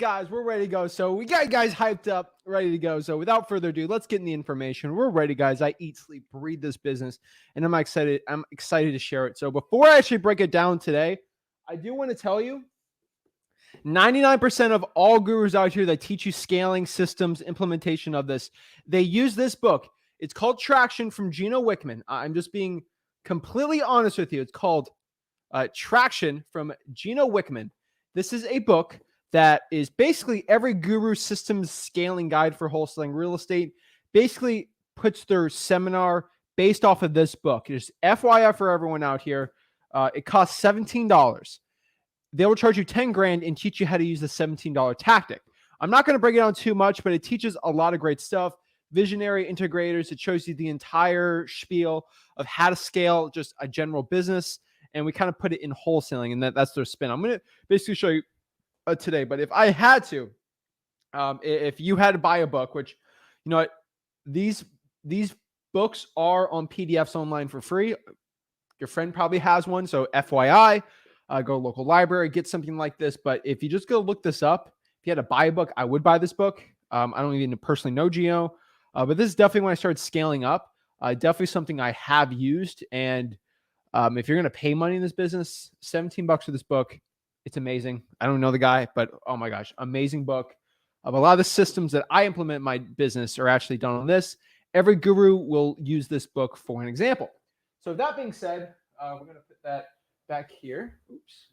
Guys, we're ready to go. So we got you guys hyped up, ready to go. So without further ado, let's get in the information. We're ready, guys. I eat, sleep, breathe this business, and I'm excited. I'm excited to share it. So before I actually break it down today, I do want to tell you 99% of all gurus out here that teach you scaling systems, implementation of this, they use this book. It's called Traction from Gino Wickman. I'm just being completely honest with you. It's called Traction from Gino Wickman. This is a book that is basically every guru systems scaling guide for wholesaling real estate. Basically puts their seminar based off of this book. Just FYI for everyone out here, it costs $17. They will charge you 10 grand and teach you how to use the $17 tactic. I'm not going to break it down too much, but it teaches a lot of great stuff. Visionary integrators. It shows you the entire spiel of how to scale just a general business. And we kind of put it in wholesaling, and that's their spin. I'm going to basically show you today. But if I had to, if you had to buy a book, which, you know what, these books are on PDFs online for free. Your friend probably has one. So FYI, go to local library, get something like this. But if you just go look this up, if you had to buy a book, I would buy this book. I don't even personally know Gio, but this is definitely when I started scaling up. Definitely something I have used. And if you're going to pay money in this business, $17 for this book, it's amazing. I don't know the guy, but oh my gosh, amazing book. A lot of the systems that I implement in my business are actually done on this. Every guru will use this book for an example. So that being said, we're going to put that back here. Oops.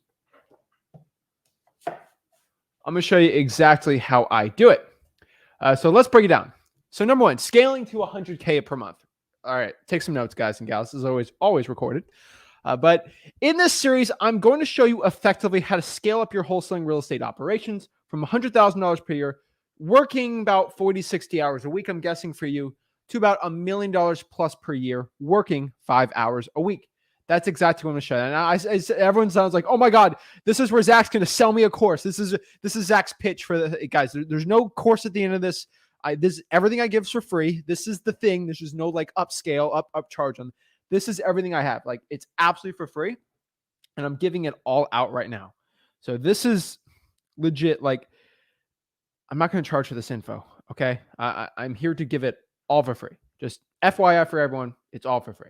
I'm going to show you exactly how I do it. So let's break it down. So number one, scaling to 100K per month. All right, take some notes, guys and gals. This is always recorded. But in this series, I'm going to show you effectively how to scale up your wholesaling real estate operations from $100,000 per year, working about 40, 60 hours a week, I'm guessing for you, to about $1 million plus per year, working 5 hours a week. That's exactly what I'm going to show you. And everyone sounds like, oh my God, this is where Zach's going to sell me a course. This is Zach's pitch for the guys. There's no course at the end of this. Everything I give is for free. This is the thing. There's just no like upscale, upcharge on. This is everything I have. Like, it's absolutely for free, and I'm giving it all out right now. So this is legit. Like, I'm not going to charge for this info. Okay. I'm here to give it all for free. Just FYI for everyone. It's all for free.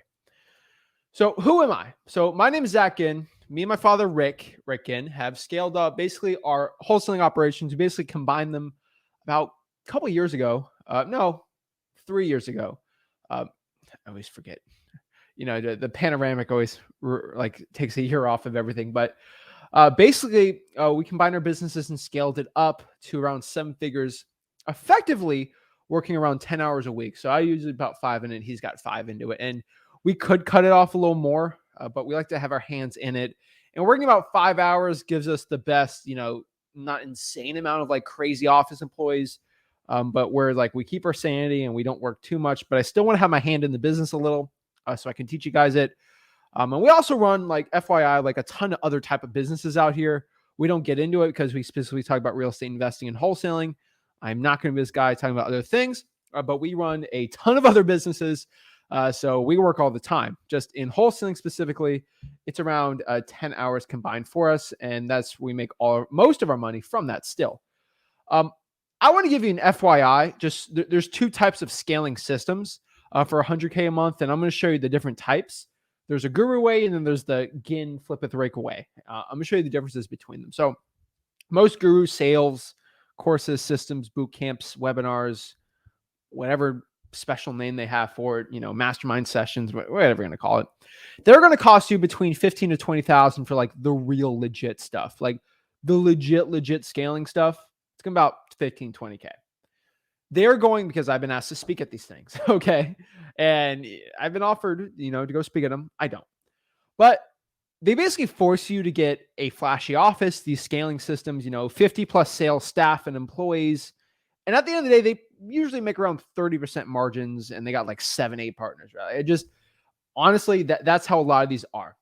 So who am I? So my name is Zach Ginn. Me and my father, Rick Ginn, have scaled up basically our wholesaling operations. We basically combined them about a couple years ago. 3 years ago. I always forget. You know, the panoramic always like takes a year off of everything. But basically, we combined our businesses and scaled it up to around 7 figures, effectively working around 10 hours a week. So I usually about 5 in it. He's got 5 into it. And we could cut it off a little more, but we like to have our hands in it. And working about 5 hours gives us the best, not insane amount of like crazy office employees, but where like we keep our sanity and we don't work too much. But I still want to have my hand in the business a little. So I can teach you guys it. And we also run, like FYI, like a ton of other type of businesses out here. We don't get into it because we specifically talk about real estate investing and wholesaling. I'm not going to be this guy talking about other things, but we run a ton of other businesses. So we work all the time. Just in wholesaling specifically, it's around 10 hours combined for us. And we make most of our money from that still. I want to give you an FYI. Just there's 2 types of scaling systems. For 100K a month, and I'm going to show you the different types. There's a guru way, and then there's the Ginn flip it rake away. I'm going to show you the differences between them. So most guru sales, courses, systems, boot camps, webinars, whatever special name they have for it, mastermind sessions, whatever you're going to call it, they're going to cost you between 15 to 20,000 for like the real legit stuff, like the legit scaling stuff. It's going to be about 15, 20K. They're going because I've been asked to speak at these things. Okay. And I've been offered, to go speak at them. I don't. But they basically force you to get a flashy office, these scaling systems, 50 plus sales staff and employees. And at the end of the day, they usually make around 30% margins and they got like 7, 8 partners. Right? Honestly, that's how a lot of these are.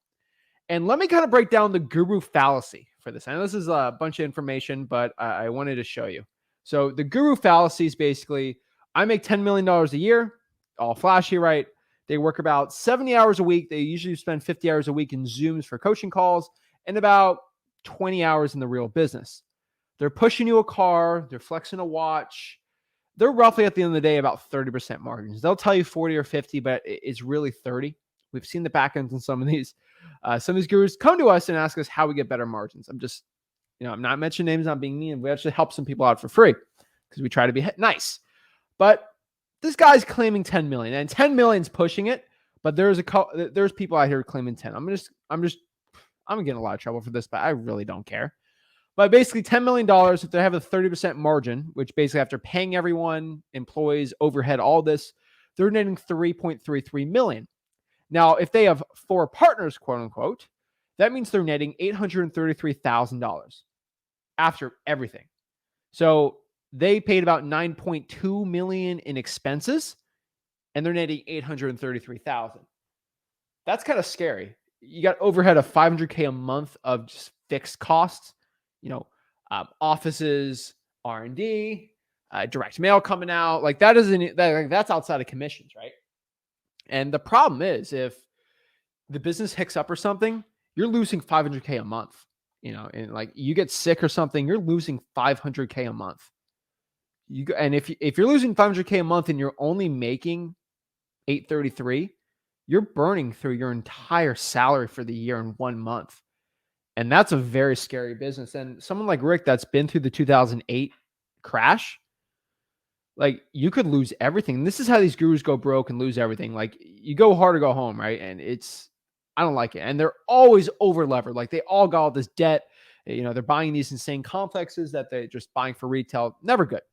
And let me kind of break down the guru fallacy for this. I know this is a bunch of information, but I wanted to show you. So the guru fallacy is basically, I make $10 million a year, all flashy, right? They work about 70 hours a week. They usually spend 50 hours a week in Zooms for coaching calls and about 20 hours in the real business. They're pushing you a car, they're flexing a watch. They're roughly at the end of the day about 30% margins. They'll tell you 40 or 50, but it's really 30. We've seen the back ends on some of these. Some of these gurus come to us and ask us how we get better margins. I'm not mentioning names, not being mean. We actually help some people out for free because we try to be nice. But this guy's claiming 10 million, and 10 million is pushing it. But there's people out here claiming 10. I'm getting a lot of trouble for this, but I really don't care. But basically $10 million, if they have a 30% margin, which basically after paying everyone, employees, overhead, all this, they're netting 3.33 million. Now, if they have 4 partners, quote unquote, that means they're netting $833,000 after everything. So they paid about 9.2 million in expenses, and they're netting 833,000. That's kind of scary. You got overhead of 500K a month of just fixed costs, offices, R&D, direct mail coming out. Like that's outside of commissions, right? And the problem is if the business hicks up or something, you're losing 500K a month, and like you get sick or something, you're losing 500K a month. And if you're losing 500K a month and you're only making 833, you're burning through your entire salary for the year in 1 month. And that's a very scary business. And someone like Rick that's been through the 2008 crash, like you could lose everything. And this is how these gurus go broke and lose everything. Like you go hard or go home, right? And I don't like it. And they're always over levered. Like they all got all this debt. They're buying these insane complexes that they're just buying for retail. Never good.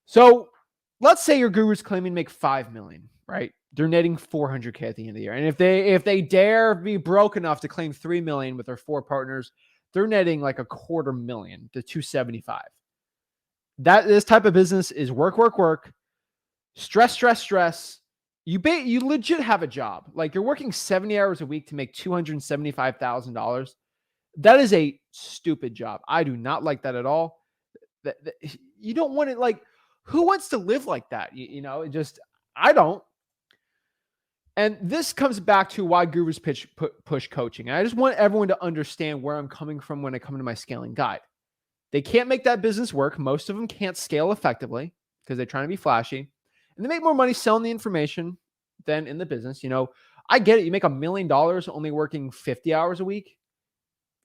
So let's say your guru's claiming to make 5 million, right? They're netting 400K at the end of the year. And if they dare be broke enough to claim 3 million with their 4 partners, they're netting like $250,000 to 275. This type of business is work, stress. You legit have a job. Like you're working 70 hours a week to make $275,000. That is a stupid job. I do not like that at all. You don't want it. Like who wants to live like that? I don't. And this comes back to why gurus push coaching. And I just want everyone to understand where I'm coming from when I come to my scaling guide. They can't make that business work. Most of them can't scale effectively because they're trying to be flashy. And they make more money selling the information than in the business. I get it. You make $1 million only working 50 hours a week.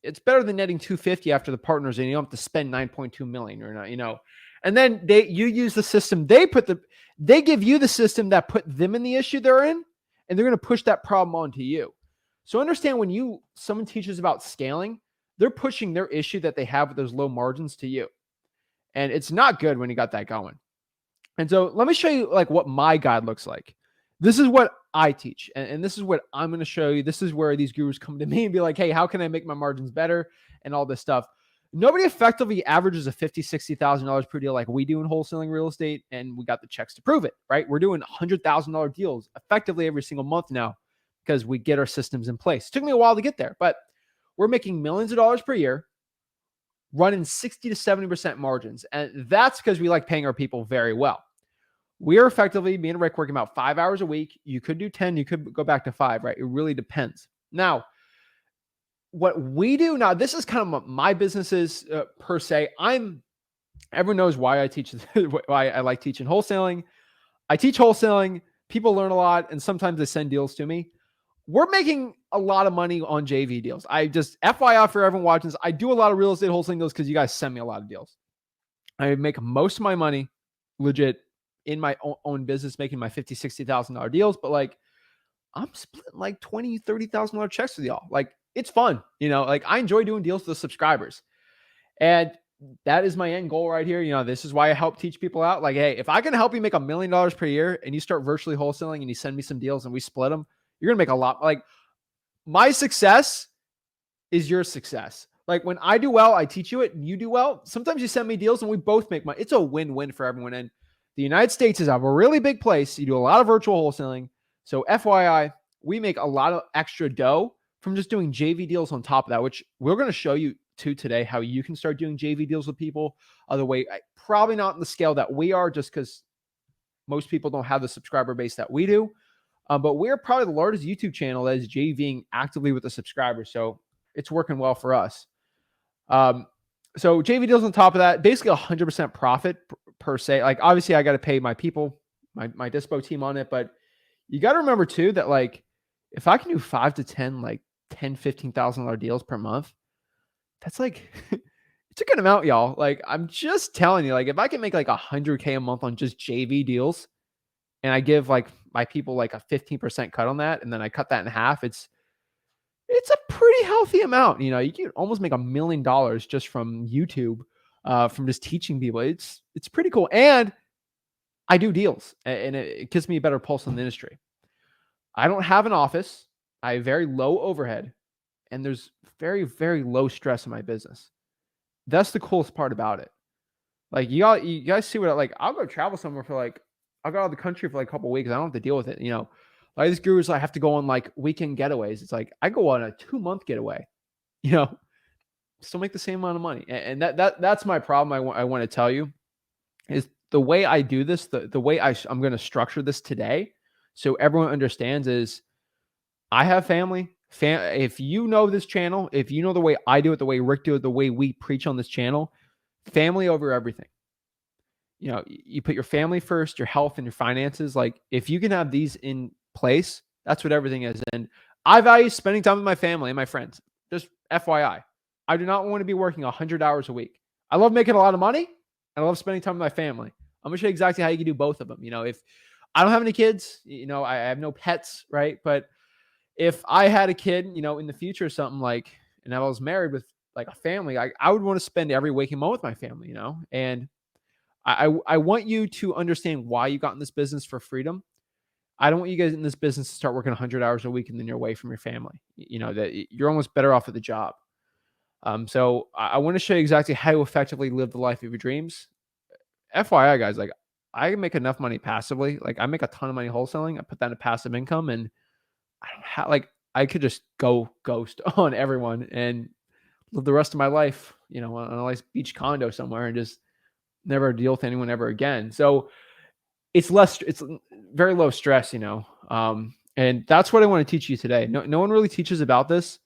It's better than netting 250 after the partners and you don't have to spend 9.2 million or not, And then you use the system. They give you the system that put them in the issue they're in. And they're going to push that problem onto you. So understand when someone teaches about scaling, they're pushing their issue that they have with those low margins to you. And it's not good when you got that going. And so let me show you like what my guide looks like. This is what I teach. And this is what I'm going to show you. This is where these gurus come to me and be like, hey, how can I make my margins better? And all this stuff. Nobody effectively averages a $50,000, $60,000 per deal like we do in wholesaling real estate, and we got the checks to prove it, right? We're doing $100,000 deals effectively every single month now because we get our systems in place. It took me a while to get there, but we're making millions of dollars per year, running 60 to 70% margins, and that's because we like paying our people very well. We are effectively, me and Rick, working about 5 hours a week. You could do 10, you could go back to 5, right? It really depends. Now, what we do now, this is kind of what my business is per se. Everyone knows why I teach, why I like teaching wholesaling. I teach wholesaling. People learn a lot, and sometimes they send deals to me. We're making a lot of money on JV deals. I just, FYI for everyone watching this, I do a lot of real estate wholesaling deals because you guys send me a lot of deals. I make most of my money legit in my own business, making my $50,000, $60,000 deals. But like, I'm splitting like $20,000, $30,000 checks with y'all. Like, it's fun, like I enjoy doing deals with the subscribers. And that is my end goal right here. This is why I help teach people out. Like, hey, if I can help you make $1 million per year and you start virtually wholesaling and you send me some deals and we split them, you're going to make a lot. Like my success is your success. Like when I do well, I teach you it and you do well. Sometimes you send me deals and we both make money. It's a win-win for everyone. And the United States is a really big place. You do a lot of virtual wholesaling. So FYI, we make a lot of extra dough from just doing JV deals on top of that, which we're going to show you too today, how you can start doing JV deals with people. Other way, probably not on the scale that we are, just because most people don't have the subscriber base that we do. But we're probably the largest YouTube channel that is JVing actively with the subscribers. So it's working well for us. So JV deals on top of that, basically 100% profit per se. Like obviously I got to pay my people, my dispo team on it, but you got to remember too that like if I can do 5 to 10, like 10, $15,000 deals per month, that's like, it's a good amount, y'all. Like I'm just telling you, like if I can make like 100K a month on just JV deals and I give like my people like a 15% cut on that, and then I cut that in half, it's a pretty healthy amount. You know, you can almost make $1 million just from YouTube, from just teaching people. It's pretty cool. And I do deals and it gives me a better pulse on the industry. I don't have an office. I have very low overhead and there's very, very low stress in my business. That's the coolest part about it. Like you guys see what like I'll go travel somewhere for like I'll go out of the country for like a couple of weeks. I don't have to deal with it. You know, like these gurus, I have to go on like weekend getaways. It's like I go on a 2-month getaway. You know, still make the same amount of money, and that's my problem. I want to tell you is the way I do this, the way I'm going to structure this today, so everyone understands is I have family. If you know this channel, if you know the way I do it, the way Rick do it, the way we preach on this channel, family over everything. You know, you put your family first, your health and your finances. Like if you can have these in place, that's what everything is. And I value spending time with my family and my friends. Just FYI, I do not want to be working 100 hours a week. I love making a lot of money and I love spending time with my family. I'm going to show you exactly how you can do both of them. You know, if I don't have any kids, you know, I have no pets, right? But if I had a kid, you know, in the future or something like, and I was married with like a family, I would want to spend every waking moment with my family, you know, and I want you to understand why you got in this business for freedom. I don't want you guys in this business to start working 100 hours a week and then you're away from your family. You know, that you're almost better off at the job. So I want to show you exactly how to effectively live the life of your dreams. FYI, guys, like I make enough money passively. Like I make a ton of money wholesaling. I put that into passive income and I don't have like, I could just go ghost on everyone and live the rest of my life, you know, on a nice beach condo somewhere and just never deal with anyone ever again. So it's very low stress, you know. And that's what I want to teach you today. No one really teaches about this.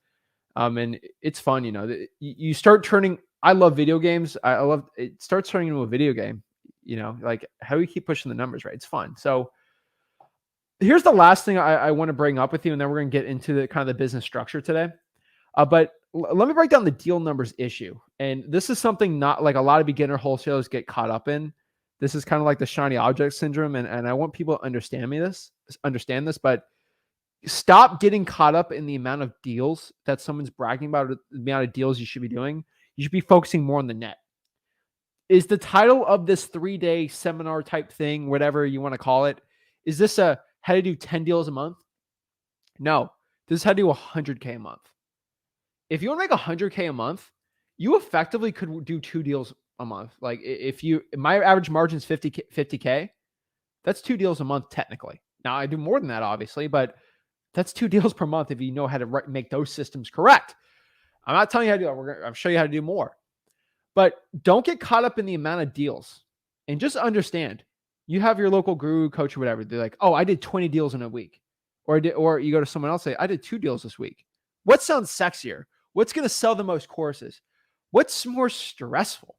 And it's fun, you know, you start turning, I love video games. I love it starts turning into a video game, you know, like how do we keep pushing the numbers, right? It's fun. So here's the last thing I want to bring up with you. And then we're going to get into the kind of the business structure today. But let me break down the deal numbers issue. And this is something not like a lot of beginner wholesalers get caught up in. This is kind of like the shiny object syndrome. And I want people to understand this, but stop getting caught up in the amount of deals that someone's bragging about, the amount of deals you should be doing. You should be focusing more on the net. Is the title of this 3-day seminar type thing, whatever you want to call it, is this a how to do 10 deals a month? No, this is how to do 100K a month. If you want to make 100K a month, you effectively could do 2 deals a month. Like my average margin is 50K, that's 2 deals a month technically. Now I do more than that, obviously, but that's 2 deals per month if you know how to make those systems correct. I'm not telling you how to do that. I'll show you how to do more. But don't get caught up in the amount of deals and just understand you have your local guru, coach, or whatever. They're like, oh, I did 20 deals in a week. Or you go to someone else, say, I did 2 deals this week. What sounds sexier? What's going to sell the most courses? What's more stressful?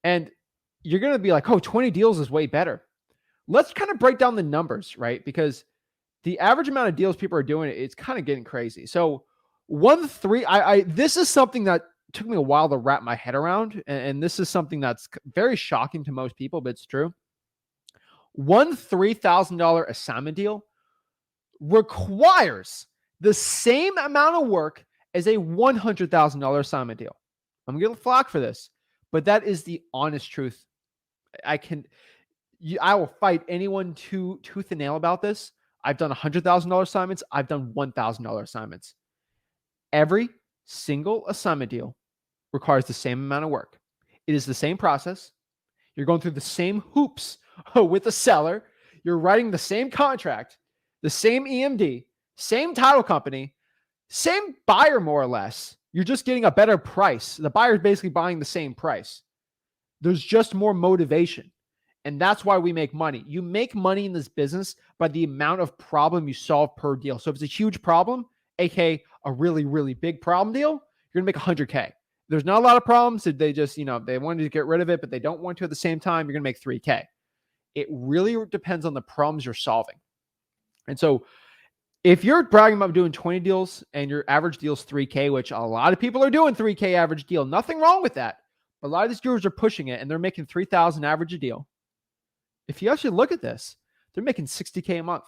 And you're going to be like, oh, 20 deals is way better. Let's kind of break down the numbers, right? Because the average amount of deals people are doing, it's kind of getting crazy. So this is something that took me a while to wrap my head around. And this is something that's very shocking to most people, but it's true. One $3,000 assignment deal requires the same amount of work as a $100,000 assignment deal. I'm going to get flack for this, but that is the honest truth. I will fight anyone tooth and nail about this. I've done $100,000 assignments. I've done $1,000 assignments. Every single assignment deal requires the same amount of work. It is the same process. You're going through the same hoops with the seller. You're writing the same contract, the same EMD, same title company, same buyer, more or less. You're just getting a better price. The buyer is basically buying the same price. There's just more motivation. And that's why we make money. You make money in this business by the amount of problem you solve per deal. So if it's a huge problem, aka a really, really big problem deal, you're going to make 100K. there's not a lot of problems. They just, they wanted to get rid of it, but they don't want to at the same time, you're going to make 3K. It really depends on the problems you're solving. And so if you're bragging about doing 20 deals and your average deal is 3K, which a lot of people are doing 3K average deal, nothing wrong with that. But a lot of these gurus are pushing it and they're making 3,000 average a deal. If you actually look at this, they're making 60K a month.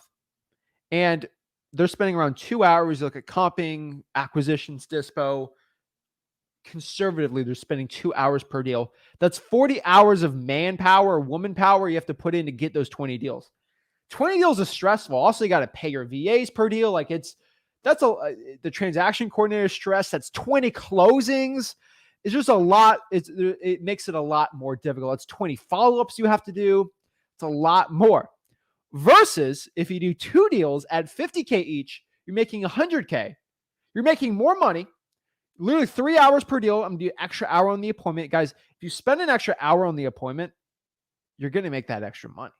And they're spending around 2 hours. You look at comping, acquisitions, dispo. Conservatively, they're spending 2 hours per deal. That's 40 hours of manpower, woman power you have to put in to get those 20 deals. 20 deals is stressful. Also, you got to pay your VAs per deal. Like the transaction coordinator stress. That's 20 closings. It's just a lot. It makes it a lot more difficult. It's 20 follow-ups you have to do. It's a lot more. Versus if you do 2 deals at 50K each, you're making 100K. You're making more money. Literally 3 hours per deal. I'm going to do an extra hour on the appointment. Guys, if you spend an extra hour on the appointment, you're going to make that extra money.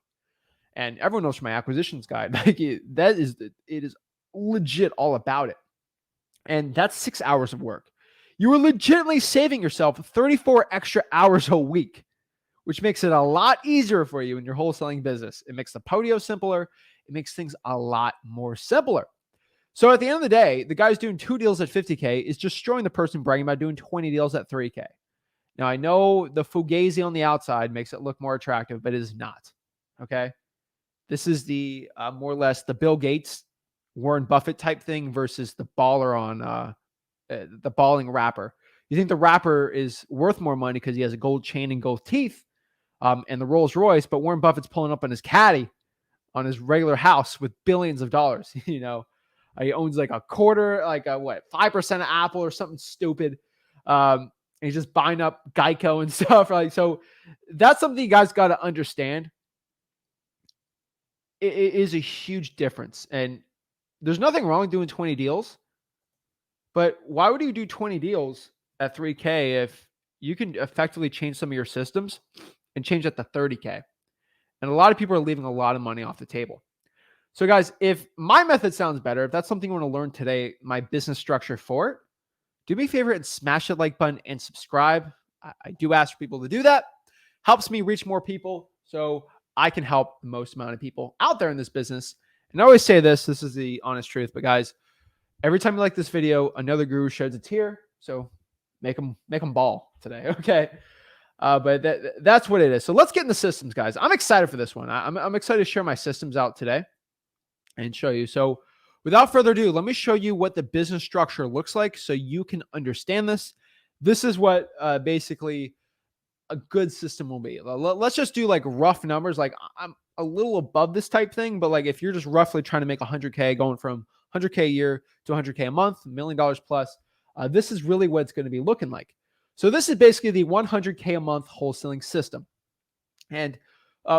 And everyone knows from my acquisitions guide, it is legit all about it. And that's 6 hours of work. You are legitimately saving yourself 34 extra hours a week, which makes it a lot easier for you in your wholesaling business. It makes the podio simpler. It makes things a lot more simpler. So at the end of the day, the guy's doing 2 deals at 50K is just showing the person bragging about doing 20 deals at 3K. Now, I know the fugazi on the outside makes it look more attractive, but it is not. Okay. This is the more or less the Bill Gates, Warren Buffett type thing versus the baller on the balling rapper. You think the rapper is worth more money because he has a gold chain and gold teeth and the Rolls Royce, but Warren Buffett's pulling up on his caddy on his regular house with billions of dollars. He owns like a quarter, like 5% of Apple or something stupid. And he's just buying up Geico and stuff. Like, so that's something you guys got to understand. It is a huge difference. And there's nothing wrong with doing 20 deals. But why would you do 20 deals at 3K if you can effectively change some of your systems and change that to 30K? And a lot of people are leaving a lot of money off the table. So guys, if my method sounds better, if that's something you want to learn today, my business structure for it, do me a favor and smash that like button and subscribe. I do ask for people to do that. Helps me reach more people so I can help the most amount of people out there in this business. And I always say this is the honest truth, but guys, every time you like this video, another guru sheds a tear. So make them ball today. Okay. But that's what it is. So let's get into systems, guys. I'm excited for this one. I'm excited to share my systems out today and show you. So without further ado, let me show you what the business structure looks like so you can understand this. This is what basically a good system will be. Let's just do like rough numbers. Like I'm a little above this type thing, but like if you're just roughly trying to make 100K, going from 100K a year to 100K a month, $1 million plus, this is really what it's going to be looking like. So this is basically the 100K a month wholesaling system. And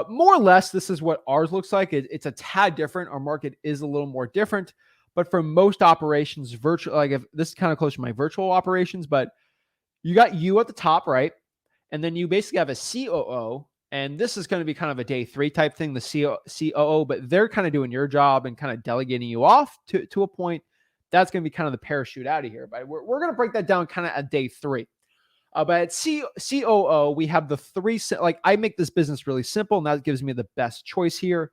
more or less, this is what ours looks like. It's a tad different. Our market is a little more different, but for most operations, virtual, like if this is kind of close to my virtual operations, but you got you at the top, right? And then you basically have a COO, and this is going to be kind of a day 3 type thing, the COO, but they're kind of doing your job and kind of delegating you off to a point. That's going to be kind of the parachute out of here. But we're going to break that down kind of at day 3. But at COO, we have the 3, like I make this business really simple, and that gives me the best choice here.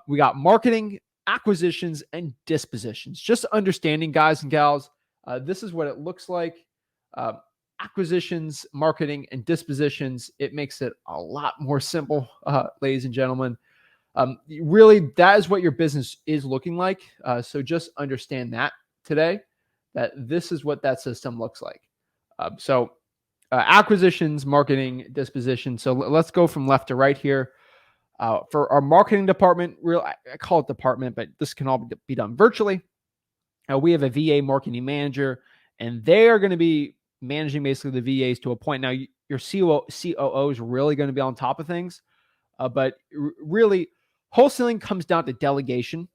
We got marketing, acquisitions, and dispositions. Just understanding, guys and gals, this is what it looks like. Acquisitions, marketing, and dispositions. It makes it a lot more simple, ladies and gentlemen. Really, that is what your business is looking like. So just understand that today, that this is what that system looks like. Acquisitions, marketing, disposition. So let's go from left to right here. For our marketing department, I call it department, but this can all be done virtually. We have a VA marketing manager, and they are going to be managing basically the VAs to a point. Now, your COO is really going to be on top of things, but really, wholesaling comes down to delegation.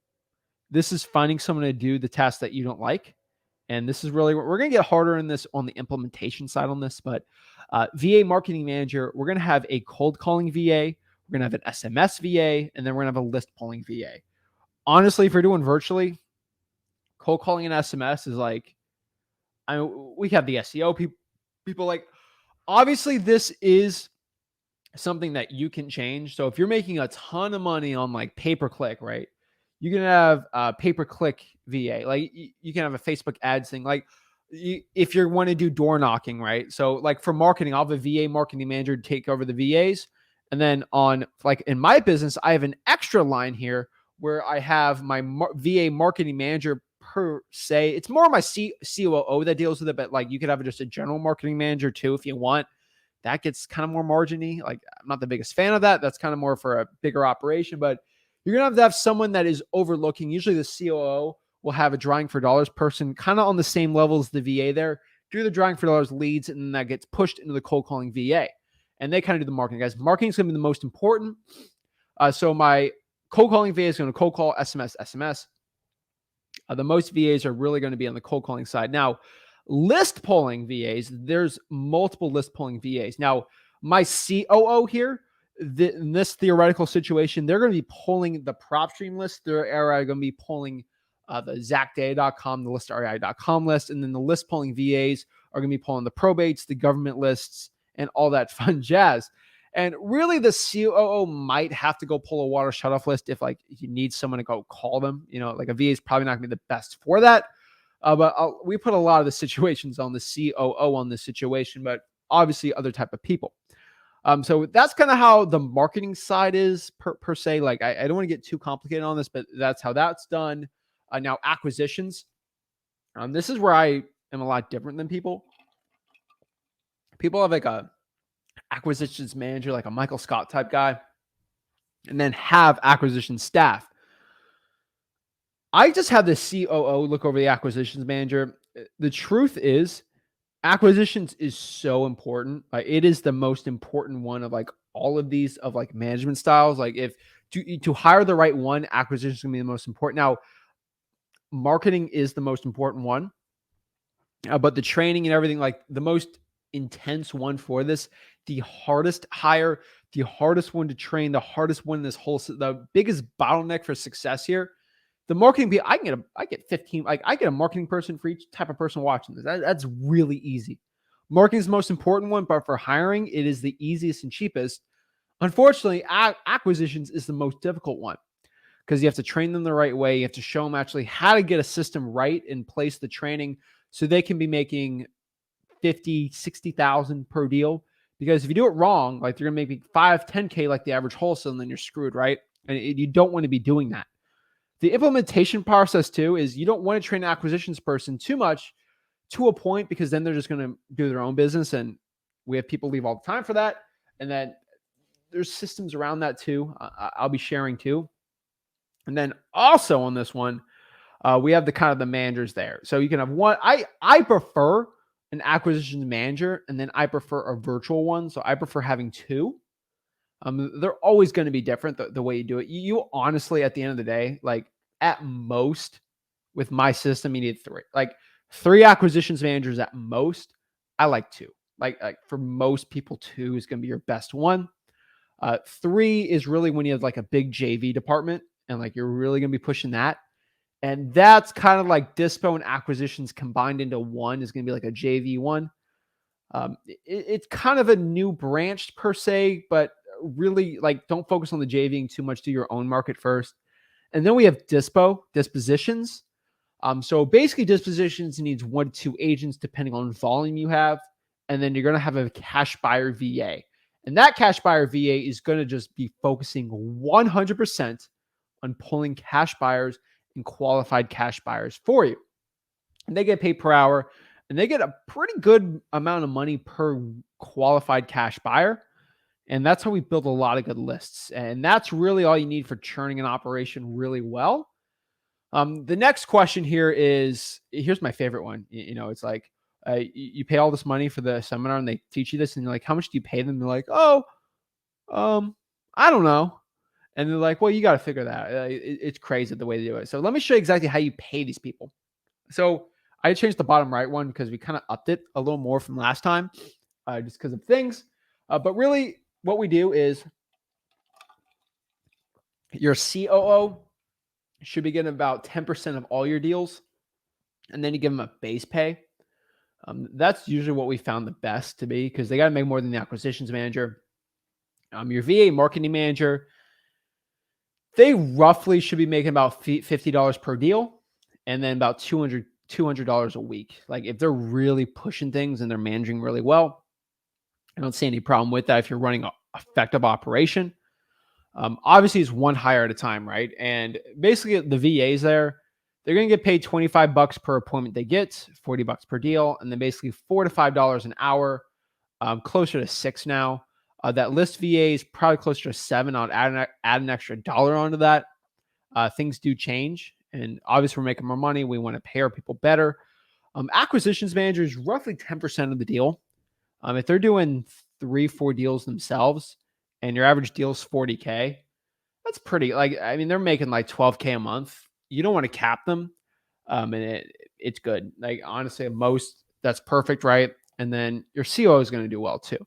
This is finding someone to do the task that you don't like. And this is really, we're going to get harder in this on the implementation side on this, but VA marketing manager, we're going to have a cold calling VA, we're going to have an SMS VA, and then we're going to have a list pulling VA. Honestly, if you're doing virtually, cold calling and SMS is like, we have the SEO People like, obviously this is something that you can change. So if you're making a ton of money on like pay-per-click, right? You can have a pay-per-click VA. Like you can have a Facebook ads thing. Like if you want to do door knocking, right? So like for marketing, I'll have a VA marketing manager take over the VAs. And then on like in my business, I have an extra line here where I have my VA marketing manager per se. It's more my COO that deals with it, but like you could have just a general marketing manager too if you want. That gets kind of more marginy. Like I'm not the biggest fan of that. That's kind of more for a bigger operation, but you're going to have someone that is overlooking. Usually the COO will have a drawing for dollars person kind of on the same level as the VA there. Do the drawing for dollars leads, and then that gets pushed into the cold calling VA. And they kind of do the marketing, guys. Marketing is going to be the most important. So my cold calling VA is going to cold call, SMS. The most VAs are really going to be on the cold calling side. Now, list polling VAs, there's multiple list polling VAs. Now, my COO here, in this theoretical situation, they're going to be pulling the PropStream list. They're going to be pulling the ZachData.com, the ListREI.com list, and then the list polling VAs are going to be pulling the probates, the government lists, and all that fun jazz. And really, the COO might have to go pull a water shutoff list if like you need someone to go call them. You know, like a VA is probably not going to be the best for that. But we put a lot of the situations on the COO on this situation, but obviously other type of people. So that's kind of how the marketing side is per se. Like I don't want to get too complicated on this, but that's how that's done. Now acquisitions. This is where I am a lot different than people. People have like a acquisitions manager, like a Michael Scott type guy, and then have acquisition staff. I just have the COO look over the acquisitions manager. The truth is, acquisitions is so important. It is the most important one of like all of these of like management styles. Like if to hire the right one, acquisitions is gonna be the most important. Now, marketing is the most important one, but the training and everything, like the most intense one for this, the hardest hire, the hardest one to train, the hardest one in this whole, the biggest bottleneck for success here. The marketing people, I get 15, like I get a marketing person for each type of person watching this. That's really easy. Marketing is the most important one, but for hiring, it is the easiest and cheapest. Unfortunately, acquisitions is the most difficult one because you have to train them the right way. You have to show them actually how to get a system right and place the training so they can be making 50, 60,000 per deal. Because if you do it wrong, like you're going to make 5, 10K like the average wholesale, and then you're screwed, right? And you don't want to be doing that. The implementation process too is you don't want to train an acquisitions person too much to a point because then they're just going to do their own business. And we have people leave all the time for that. And then there's systems around that too. I'll be sharing too. And then also on this one, we have the kind of the managers there. So you can have one. I prefer an acquisitions manager, and then I prefer a virtual one. So I prefer having two. They're always going to be different the way you do it. You honestly, at the end of the day, like at most with my system, you need three. Like 3 acquisitions managers at most. I like 2. Like for most people, 2 is going to be your best one. 3 is really when you have like a big JV department and like you're really going to be pushing that. And that's kind of like dispo and acquisitions combined into one is going to be like a JV one. It's kind of a new branch per se, but really like don't focus on the JVing too much. Do your own market first. And then we have dispositions. So basically dispositions needs 1 to 2 agents depending on volume you have. And then you're going to have a cash buyer VA. And that cash buyer VA is going to just be focusing 100% on pulling cash buyers and qualified cash buyers for you. And they get paid per hour and they get a pretty good amount of money per qualified cash buyer. And that's how we build a lot of good lists. And that's really all you need for churning an operation really well. The next question here is, here's my favorite one. You know, it's like, you pay all this money for the seminar and they teach you this and you're like, how much do you pay them? They're like, oh, I don't know. And they're like, well, you got to figure that. It's crazy the way they do it. So let me show you exactly how you pay these people. So I changed the bottom right one because we kind of upped it a little more from last time just because of things. But really what we do is your COO should be getting about 10% of all your deals. And then you give them a base pay. That's usually what we found the best to be, because they got to make more than the acquisitions manager. Your VA marketing manager, they roughly should be making about $50 per deal, and then about $200 a week. Like if they're really pushing things and they're managing really well, I don't see any problem with that if you're running an effective operation. Obviously, it's one hire at a time, right? And basically, the VAs there, they're going to get paid $25 per appointment they get, $40 per deal, and then basically $4 to $5 an hour, closer to $6 now. That list VA is probably closer to $7. I'll add an extra dollar onto that. Things do change, and obviously, we're making more money. We want to pay our people better. Acquisitions manager is roughly 10% of the deal. If they're doing 3-4 deals themselves, and your average deal is $40K, that's pretty, like, I mean, they're making like $12K a month. You don't want to cap them. And it's good. Like, honestly, most, that's perfect, right? And then your COO is going to do well too.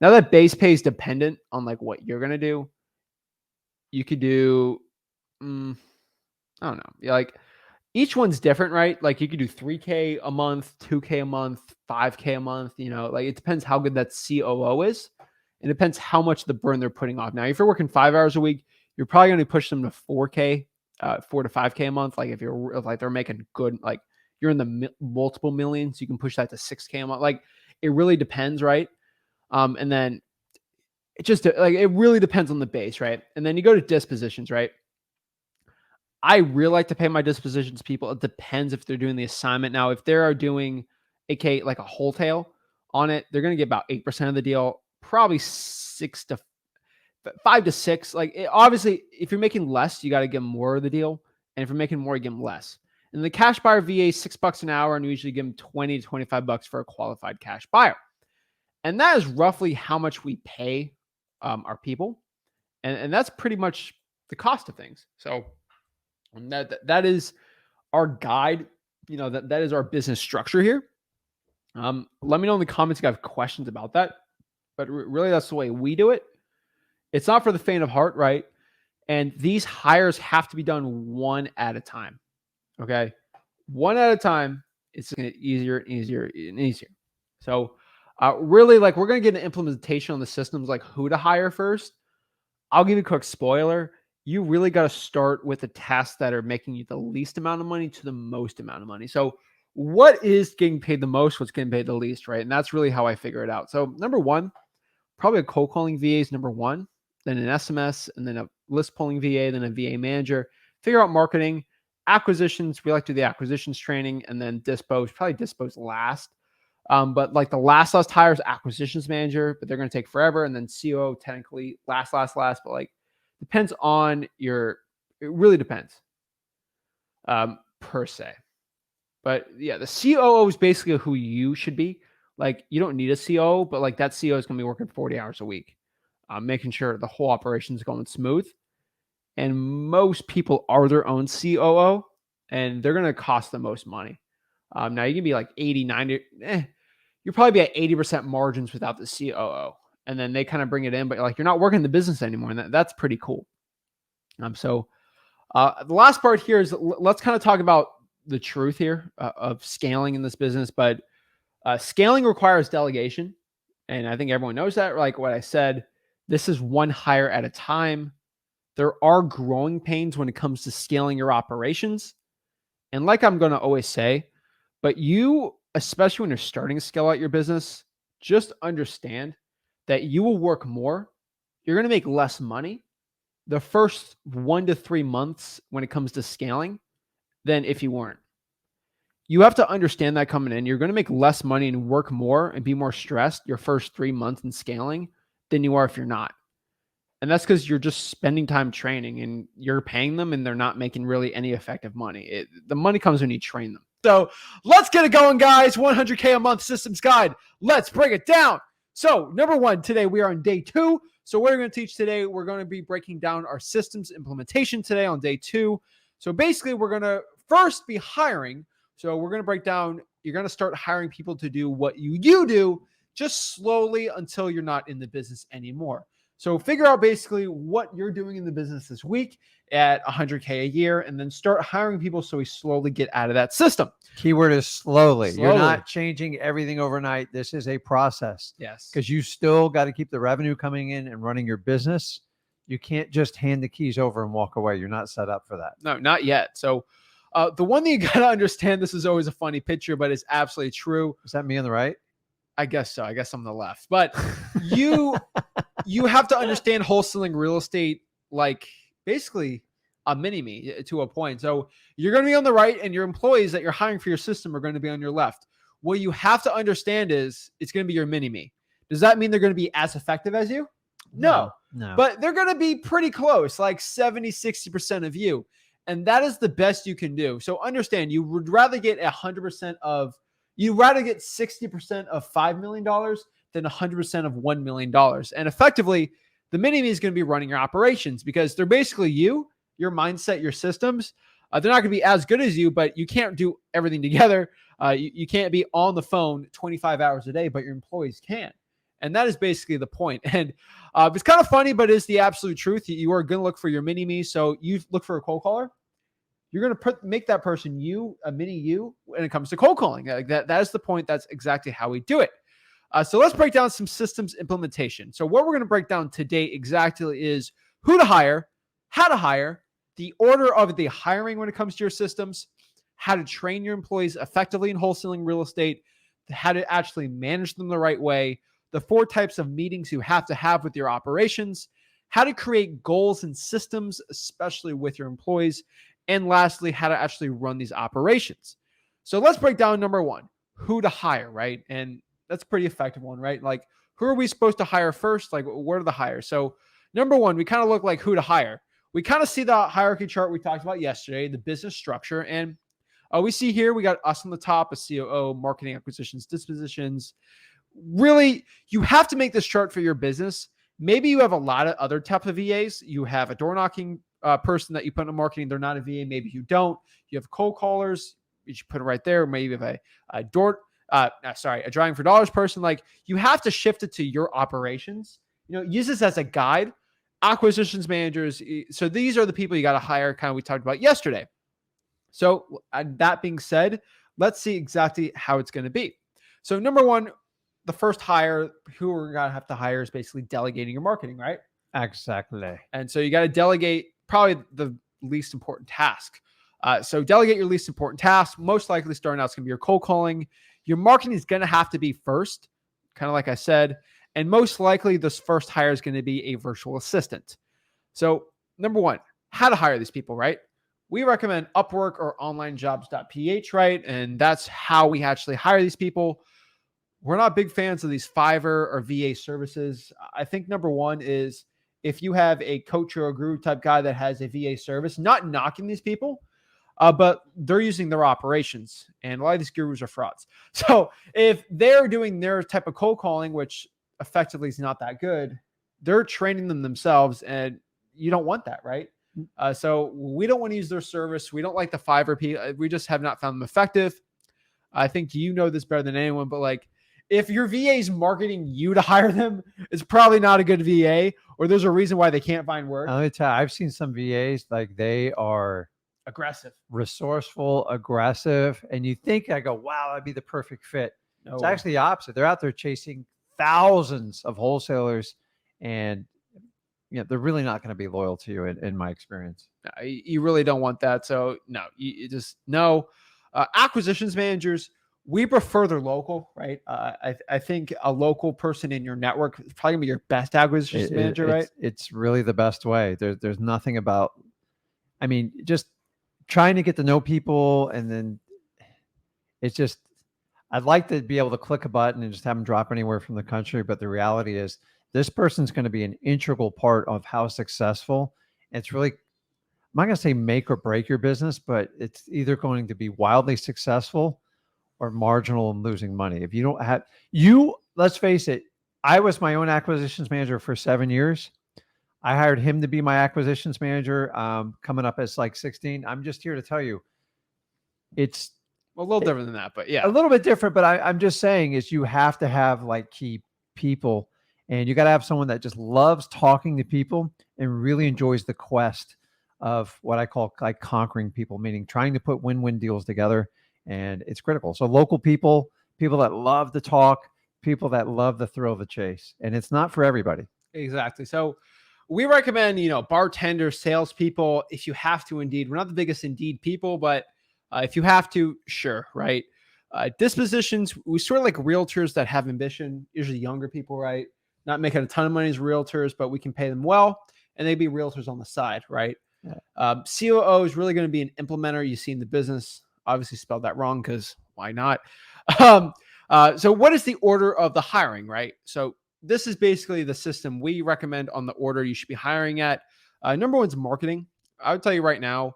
Now that base pay is dependent on like what you're going to do. You could do, I don't know. Like each one's different, right? Like you could do 3K a month, 2K a month, 5K a month, like it depends how good that COO is. It depends how much the burn they're putting off. Now, if you're working 5 hours a week, you're probably going to push them to 4K, 4 to 5K a month. Like if they're making good, like you're in the multiple millions, you can push that to 6K a month. Like it really depends, right? And then it just like, it really depends on the base, right? And then you go to dispositions, right? I really like to pay my dispositions people. It depends if they're doing the assignment. Now, if they are doing like a wholesale on it, they're going to get about 8% of the deal, probably 5 to 6. Like obviously, if you're making less, you got to give them more of the deal. And if you're making more, you give them less. And the cash buyer VA is $6 an hour, and we usually give them 20 to 25 bucks for a qualified cash buyer. And that is roughly how much we pay our people. And that's pretty much the cost of things. So that is our guide. That is our business structure here. Let me know in the comments if you have questions about that. But really, that's the way we do it. It's not for the faint of heart, right? And these hires have to be done one at a time. Okay. One at a time. It's going to get easier and easier and easier. So really, like, we're going to get an implementation on the systems, like who to hire first. I'll give you a quick spoiler. You really got to start with the tasks that are making you the least amount of money to the most amount of money. So what is getting paid the most? What's getting paid the least, right? And that's really how I figure it out. So number one, probably a cold calling VA is number one, then an SMS, and then a list pulling VA, then a VA manager. Figure out marketing, acquisitions. We like to do the acquisitions training, and then probably dispose last. But like the last hire is acquisitions manager, but they're going to take forever. And then COO technically last, but like depends on it really depends per se. But yeah, the COO is basically who you should be. Like you don't need a COO, but like that COO is going to be working 40 hours a week, making sure the whole operation is going smooth. And most people are their own COO, and they're going to cost the most money. Now you can be like 80, 90, you'll probably be at 80% margins without the COO. And then they kind of bring it in, but like you're not working the business anymore. And that's pretty cool. So the last part here is let's kind of talk about the truth here of scaling in this business. But scaling requires delegation. And I think everyone knows that. Like what I said, this is one hire at a time. There are growing pains when it comes to scaling your operations. And like I'm going to always say, but you, especially when you're starting to scale out your business, just understand that you will work more. You're going to make less money the first 1 to 3 months when it comes to scaling than if you weren't. You have to understand that coming in. You're going to make less money and work more and be more stressed your first 3 months in scaling than you are if you're not. And that's because you're just spending time training and you're paying them and they're not making really any effective money. The money comes when you train them. So let's get it going, guys. 100K a month systems guide. Let's break it down. So number one, today we are on day 2. So what we're going to teach today, we're going to be breaking down our systems implementation today on day 2. So basically we're going to first be hiring. So we're going to break down, you're going to start hiring people to do what you do just slowly until you're not in the business anymore. So figure out basically what you're doing in the business this week at 100K a year, and then start hiring people so we slowly get out of that system. Keyword is slowly. You're Slowly. not changing everything overnight. This is a process. Yes. Because you still got to keep the revenue coming in and running your business. You can't just hand the keys over and walk away. You're not set up for that. No, not yet. So the one thing you got to understand, this is always a funny picture, but it's absolutely true. Is that me on the right? I guess so. I guess I'm on the left. But you have to understand wholesaling real estate like basically a mini-me to a point. So you're going to be on the right, and your employees that you're hiring for your system are going to be on your left. What you have to understand is it's going to be your mini-me. Does that mean they're going to be as effective as you? No. But they're going to be pretty close, like 70, 60% of you. And that is the best you can do. So understand, you would rather get 100% of, you'd rather get 60% of $5 million than 100% of $1 million. And effectively, the mini-me is going to be running your operations because they're basically you, your mindset, your systems. They're not going to be as good as you, but you can't do everything together. You can't be on the phone 25 hours a day, but your employees can. And that is basically the point. And it's kind of funny, but it's the absolute truth. You are going to look for your mini-me. So you look for a cold caller. You're going to make that person you, a mini you, when it comes to cold calling. Like that is the point. That's exactly how we do it. So let's break down some systems implementation. So what we're going to break down today exactly is who to hire, how to hire, the order of the hiring when it comes to your systems, how to train your employees effectively in wholesaling real estate, how to actually manage them the right way, the 4 types of meetings you have to have with your operations, how to create goals and systems, especially with your employees, and lastly, how to actually run these operations. So let's break down number 1, who to hire, right? And that's a pretty effective one, right? Like, who are we supposed to hire first? Like, what are the hires? So number 1, we kind of look like who to hire. We kind of see the hierarchy chart we talked about yesterday, the business structure. And we see here, we got us on the top, a COO, marketing, acquisitions, dispositions. Really, you have to make this chart for your business. Maybe you have a lot of other type of VAs. You have a door knocking person that you put in marketing. They're not a VA. Maybe you don't. You have cold callers. You should put it right there. Maybe you have a driving for dollars person. Like, you have to shift it to your operations. Use this as a guide. Acquisitions managers. So these are the people you got to hire, kind of we talked about yesterday. So that being said, let's see exactly how it's going to be. So number 1, the first hire, who we're going to have to hire is basically delegating your marketing, right? Exactly. And so you got to delegate probably the least important task. So delegate your least important task. Most likely starting out is going to be your cold calling. Your marketing is going to have to be first, kind of like I said. And most likely this first hire is going to be a virtual assistant. So number 1, how to hire these people, right? We recommend Upwork or onlinejobs.ph, right? And that's how we actually hire these people. We're not big fans of these Fiverr or VA services. I think number 1 is if you have a coach or a guru type guy that has a VA service, not knocking these people, but they're using their operations. And a lot of these gurus are frauds. So if they're doing their type of cold calling, which effectively is not that good, they're training them themselves, and you don't want that, right? So we don't want to use their service. We don't like the Fiverr people. We just have not found them effective. I think you know this better than anyone, but like, if your VA is marketing you to hire them, it's probably not a good VA, or there's a reason why they can't find work. Let me tell you, I've seen some VAs, like, they are aggressive, resourceful, aggressive, and you think, I go, wow, that'd be the perfect fit. No. It's actually the opposite. They're out there chasing thousands of wholesalers, and they're really not going to be loyal to you in my experience. You really don't want that. So no, you just no. Acquisitions managers, we prefer they're local, right? I think a local person in your network is probably gonna be your best acquisitions manager, right? It's really the best way. There's nothing about, just trying to get to know people, and then it's just, I'd like to be able to click a button and just have them drop anywhere from the country. But the reality is, this person's going to be an integral part of how successful. It's really, I'm not going to say make or break your business, but it's either going to be wildly successful or marginal and losing money. If you don't have, let's face it, I was my own acquisitions manager for 7 years. I hired him to be my acquisitions manager, coming up as like 16. I'm just here to tell you, it's a little different than that, but yeah, a little bit different. But I'm just saying is you have to have like key people. And you got to have someone that just loves talking to people and really enjoys the quest of what I call like conquering people, meaning trying to put win-win deals together. And it's critical. So local people, people that love to talk, people that love the thrill of the chase. And it's not for everybody. Exactly. So we recommend, bartenders, salespeople, if you have to. Indeed, we're not the biggest Indeed people, but if you have to, sure, right? Dispositions, we sort of like realtors that have ambition, usually younger people, right? Not making a ton of money as realtors, but we can pay them well, and they'd be realtors on the side, right? Yeah. COO is really going to be an implementer. You see in the business, obviously spelled that wrong because why not? Um, so what is the order of the hiring, right? So this is basically the system we recommend on the order you should be hiring at. Number one is marketing. I would tell you right now,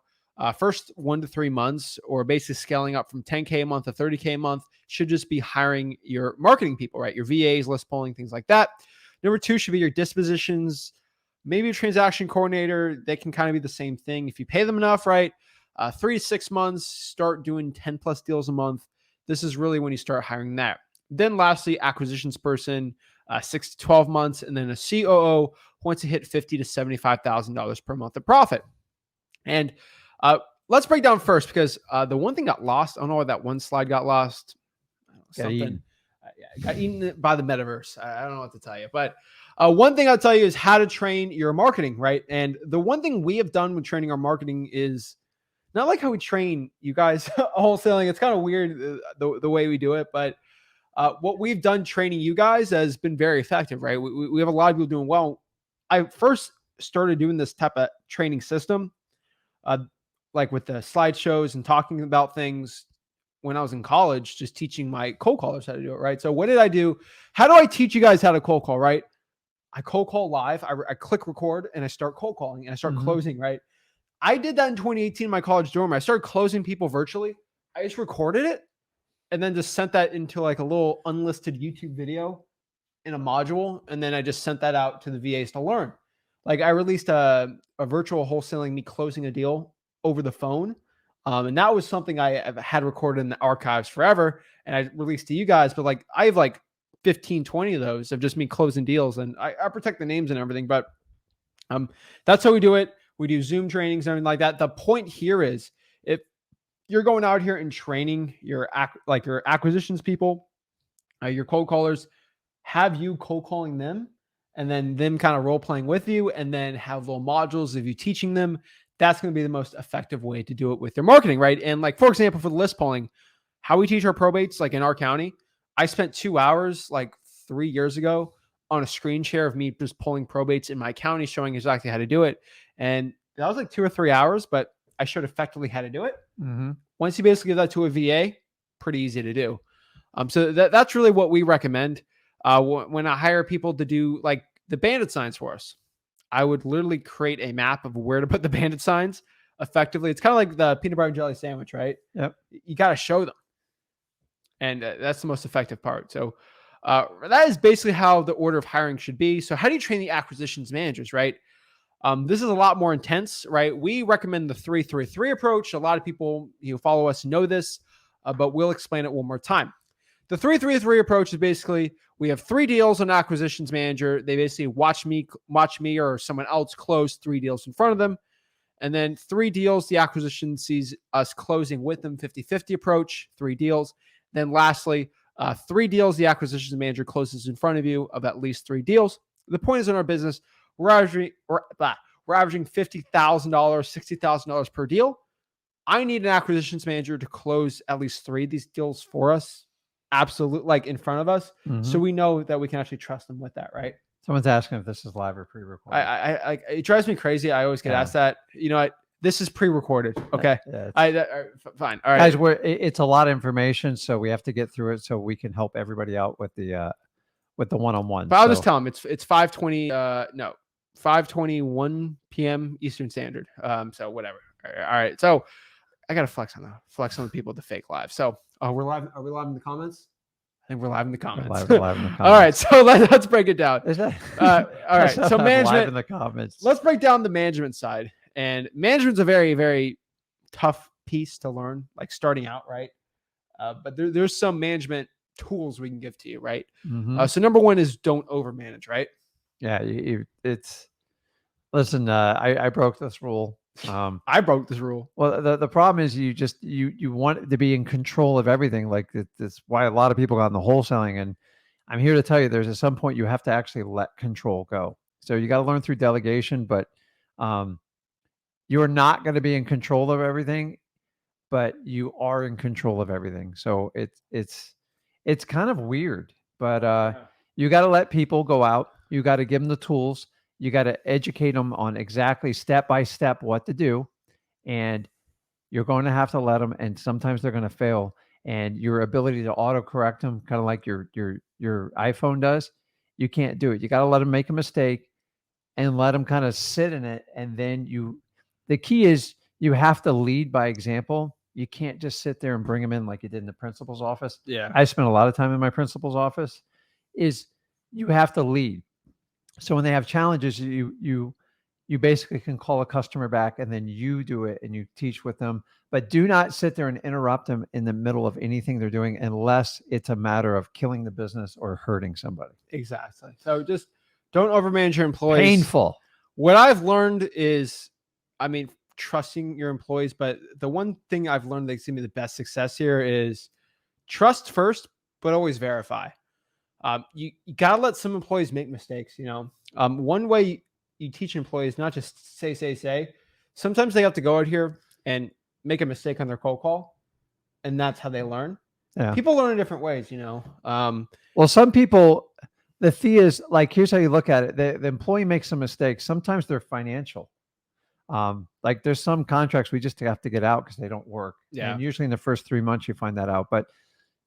first 1 to 3 months, or basically scaling up from 10K a month to 30K a month, should just be hiring your marketing people, right? Your VAs, list polling, things like that. Number two should be your dispositions, maybe a transaction coordinator. They can kind of be the same thing if you pay them enough, right? 3 to 6 months, start doing 10 plus deals a month. This is really when you start hiring that. Then lastly, acquisitions person, 6 to 12 months, and then a COO wants to hit $50,000 to $75,000 per month of profit. And let's break down first, because the one thing got lost. I don't know why that one slide got lost. Got eaten by the metaverse. I don't know what to tell you. But one thing I'll tell you is how to train your marketing, right? And the one thing we have done with training our marketing is not like how we train you guys wholesaling. It's kind of weird the way we do it, but what we've done training you guys has been very effective, right? We have a lot of people doing well. I first started doing this type of training system, like with the slideshows and talking about things when I was in college, just teaching my cold callers how to do it, right? So what did I do? How do I teach you guys how to cold call, right? I cold call live. I click record and I start cold calling and I start closing, right? I did that in 2018 in my college dorm. I started closing people virtually. I just recorded it and then just sent that into like a little unlisted YouTube video in a module. And then I just sent that out to the VAs to learn. Like I released a virtual wholesaling, me closing a deal over the phone. And that was something I had recorded in the archives forever. And I released to you guys, but like I have like 15, 20 of those of just me closing deals, and I protect the names and everything, but that's how we do it. We do Zoom trainings and everything like that. The point here is if you're going out here and training your acquisitions people, your cold callers, have you cold calling them and then them kind of role playing with you, and then have little modules of you teaching them. That's going to be the most effective way to do it with their marketing, right? And like, for example, for the list polling, how we teach our probates, like in our county, I spent 2 hours like 3 years ago on a screen share of me just pulling probates in my county, showing exactly how to do it. And that was like 2 or 3 hours, but I showed effectively how to do it. Mm-hmm. Once you basically give that to a VA, pretty easy to do. So that's really what we recommend. When I hire people to do like the bandit signs for us, I would literally create a map of where to put the bandit signs effectively. It's kind of like the peanut butter and jelly sandwich, right? Yep. You got to show them. And that's the most effective part. So that is basically how the order of hiring should be. So how do you train the acquisitions managers, right? This is a lot more intense, right? We recommend the 3-3-3 approach. A lot of people who follow us know this, but we'll explain it one more time. The 3-3-3 approach is basically we have 3 deals on acquisitions manager. They basically watch me or someone else close 3 deals in front of them. And then 3 deals, the acquisition sees us closing with them, 50-50 approach, 3 deals. Then lastly, 3 deals, the acquisitions manager closes in front of you of at least 3 deals. The point is, in our business, we're averaging $50,000, $60,000 per deal. I need an acquisitions manager to close at least 3 of these deals for us, absolutely, like in front of us, so we know that we can actually trust them with that, right? Someone's asking if this is live or pre-recorded. I it drives me crazy. I always get asked that. You know what? This is pre-recorded. Okay. Fine. All right. Guys, it's a lot of information, so we have to get through it so we can help everybody out with the one-on-one. But I'll just tell them it's 5:21 p.m. Eastern Standard. So whatever. All right. So I gotta flex on the people with the fake live. So we're live. Are we live in the comments? I think we're live in the comments. Live in the comments. All right. So let's break it down. Is that, all right. So management. Live in the comments. Let's break down the management side. And management's a very, very tough piece to learn, like starting out, right? But there's some management tools we can give to you, right? Mhm. So number one is don't overmanage, right? Yeah, it's listen. I broke this rule. I broke this rule. Well, the problem is you want to be in control of everything. Like that's why a lot of people got in the wholesaling. And I'm here to tell you, there's at some point you have to actually let control go. So you got to learn through delegation, but um, you're not going to be in control of everything, but you are in control of everything. So it's kind of weird, but Yeah. you got to let people go out. You got to give them the tools. You got to educate them on exactly step by step what to do, and you're going to have to let them. And sometimes they're going to fail. And your ability to auto correct them, kind of like your iPhone does, you can't do it. You got to let them make a mistake and let them kind of sit in it. And then the key is you have to lead by example. You can't just sit there and bring them in like you did in the principal's office. Yeah. I spent a lot of time in my principal's office. Is you have to lead. So when they have challenges, you basically can call a customer back and then you do it and you teach with them. But do not sit there and interrupt them in the middle of anything they're doing unless it's a matter of killing the business or hurting somebody. Exactly. So just don't overmanage your employees. Painful. What I've learned is, I mean, trusting your employees, but the one thing I've learned that's gonna be the best success here is trust first, but always verify. You gotta let some employees make mistakes. One way you teach employees not just say. Sometimes they have to go out here and make a mistake on their cold call, and that's how they learn. Yeah. People learn in different ways. Well, some people, the fee is like, here's how you look at it. The employee makes some mistakes. Sometimes they're financial. Like there's some contracts we just have to get out because they don't work. Yeah. And usually in the first 3 months, you find that out. But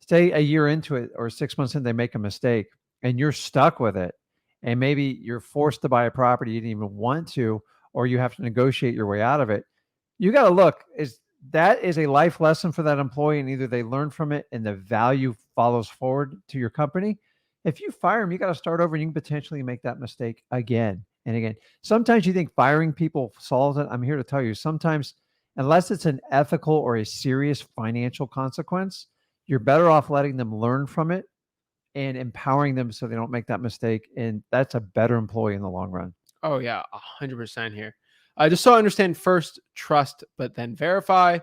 say a year into it or 6 months in, they make a mistake and you're stuck with it. And maybe you're forced to buy a property you didn't even want to, or you have to negotiate your way out of it. You got to look, that is a life lesson for that employee, and either they learn from it and the value follows forward to your company. If you fire them, you got to start over and you can potentially make that mistake again and again. Sometimes you think firing people solves it. I'm here to tell you, sometimes, unless it's an ethical or a serious financial consequence, you're better off letting them learn from it and empowering them so they don't make that mistake. And that's a better employee in the long run. Oh yeah, 100% here. Just so I understand, first trust, but then verify,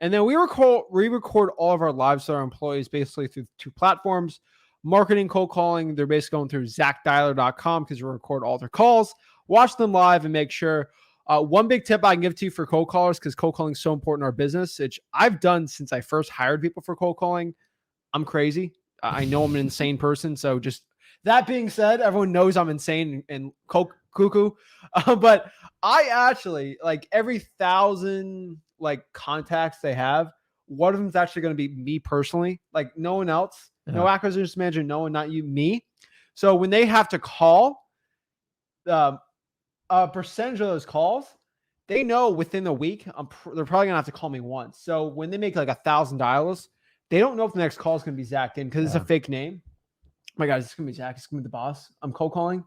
and then we record all of our lives with our employees basically through 2 platforms: marketing, cold calling. They're basically going through zachdialer.com because we record all their calls, watch them live, and make sure. One big tip I can give to you for cold callers, because cold calling is so important in our business, which I've done since I first hired people for cold calling. I'm crazy. I know I'm an insane person. So just that being said, everyone knows I'm insane and cuckoo. But I actually, like, every 1,000 like contacts they have, one of them is actually going to be me personally, like no one else, no acquisition manager, no one, not you, me. So when they have to call, a percentage of those calls, they know within a week, they're probably gonna have to call me once. So when they make like 1,000 dials, they don't know if the next call is gonna be Zach Ginn because it's a fake name. Oh my God, it's gonna be Zach. It's gonna be the boss. I'm cold calling.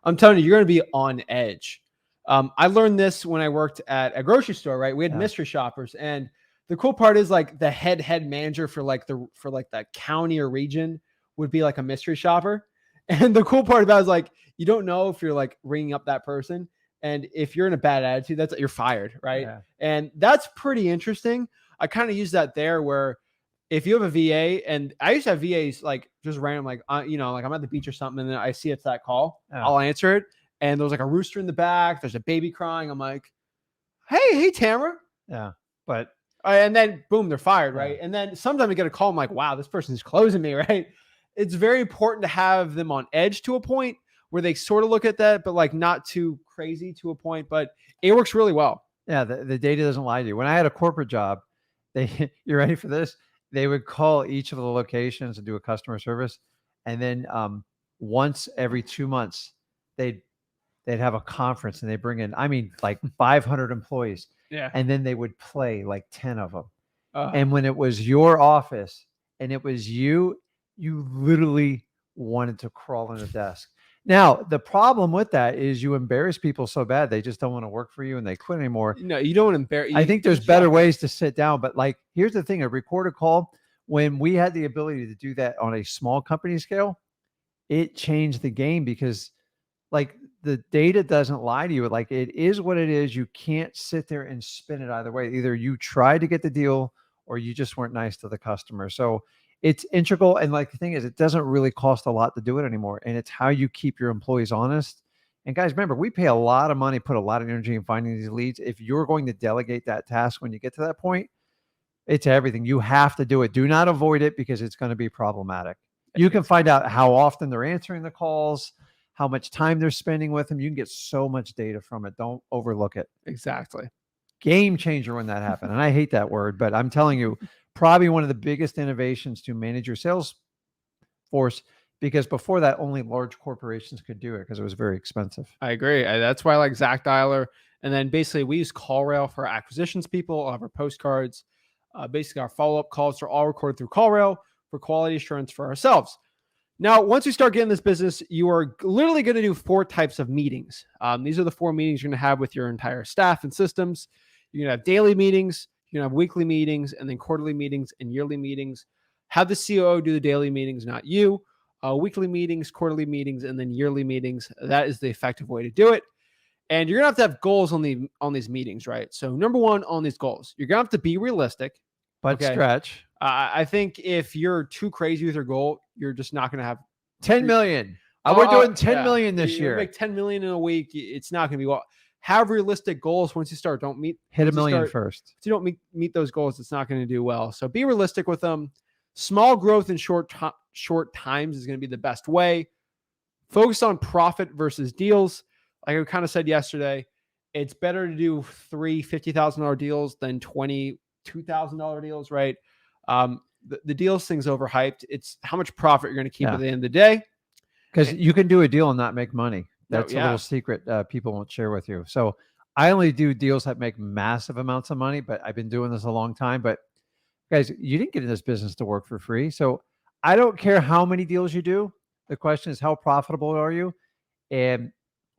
I'm telling you, you're gonna be on edge. I learned this when I worked at a grocery store. Right, we had mystery shoppers, and the cool part is like the head manager for the county or region would be like a mystery shopper. And the cool part about it is like you don't know if you're like ringing up that person. And if you're in a bad attitude, you're fired, right? Yeah. And that's pretty interesting. I kind of use that there where if you have a VA, and I used to have VAs like just random, like like I'm at the beach or something, and then I see it's that call, I'll answer it, and there's like a rooster in the back, there's a baby crying. I'm like, hey, Tamara. Yeah, but and then boom, they're fired, right? And then sometimes I get a call, I'm like, wow, this person's closing me, right? It's very important to have them on edge to a point where they sort of look at that, but like not too crazy to a point, but it works really well. Yeah, the data doesn't lie to you. When I had a corporate job, you ready for this? They would call each of the locations and do a customer service. And then once every 2 months, they'd have a conference and they bring in, I mean, like 500 employees. Yeah. And then they would play like 10 of them. And when it was your office and it was you literally wanted to crawl on a desk. Now, the problem with that is you embarrass people so bad, they just don't want to work for you and they quit anymore. No, you don't embarrass. I think there's better ways to sit down. But like, here's the thing, a recorded call, when we had the ability to do that on a small company scale, it changed the game because like the data doesn't lie to you. Like it is what it is. You can't sit there and spin it either way. Either you tried to get the deal or you just weren't nice to the customer. So it's integral. And like the thing is, it doesn't really cost a lot to do it anymore. And it's how you keep your employees honest. And guys, remember, we pay a lot of money, put a lot of energy in finding these leads. If you're going to delegate that task when you get to that point, it's everything. You have to do it. Do not avoid it because it's going to be problematic. You can find out how often they're answering the calls, how much time they're spending with them. You can get so much data from it. Don't overlook it. Exactly. Game changer when that happened. And I hate that word, but I'm telling you, probably one of the biggest innovations to manage your sales force, because before that, only large corporations could do it because it was very expensive. I agree. That's why I like Zach Dialer. And then basically we use CallRail for acquisitions people, all of our postcards. Basically our follow-up calls are all recorded through CallRail for quality assurance for ourselves. Now, once you start getting this business, you are literally going to do 4 types of meetings. These are the 4 meetings you're going to have with your entire staff and systems. You're going to have daily meetings, you're going to have weekly meetings, and then quarterly meetings and yearly meetings. Have the COO do the daily meetings, not you. Weekly meetings, quarterly meetings, and then yearly meetings. That is the effective way to do it. And you're going to have goals on these meetings, right? So number 1 on these goals, you're going to have to be realistic. But stretch. I think if you're too crazy with your goal, you're just not going to have 10 million. We're doing 10 million this year. Make 10 million in a week. It's not going to be well. Have realistic goals once you start. Don't hit a million first. If you don't meet those goals, it's not going to do well. So be realistic with them. Small growth in short times is going to be the best way. Focus on profit versus deals. Like I kind of said yesterday, it's better to do 3 $50,000 deals than 20 $2,000 deals, right? The deals thing's overhyped. It's how much profit you're going to keep at the end of the day. Because you can do a deal and not make money. That's a little secret people won't share with you. So I only do deals that make massive amounts of money, but I've been doing this a long time. But guys, you didn't get in this business to work for free. So I don't care how many deals you do. The question is, how profitable are you? And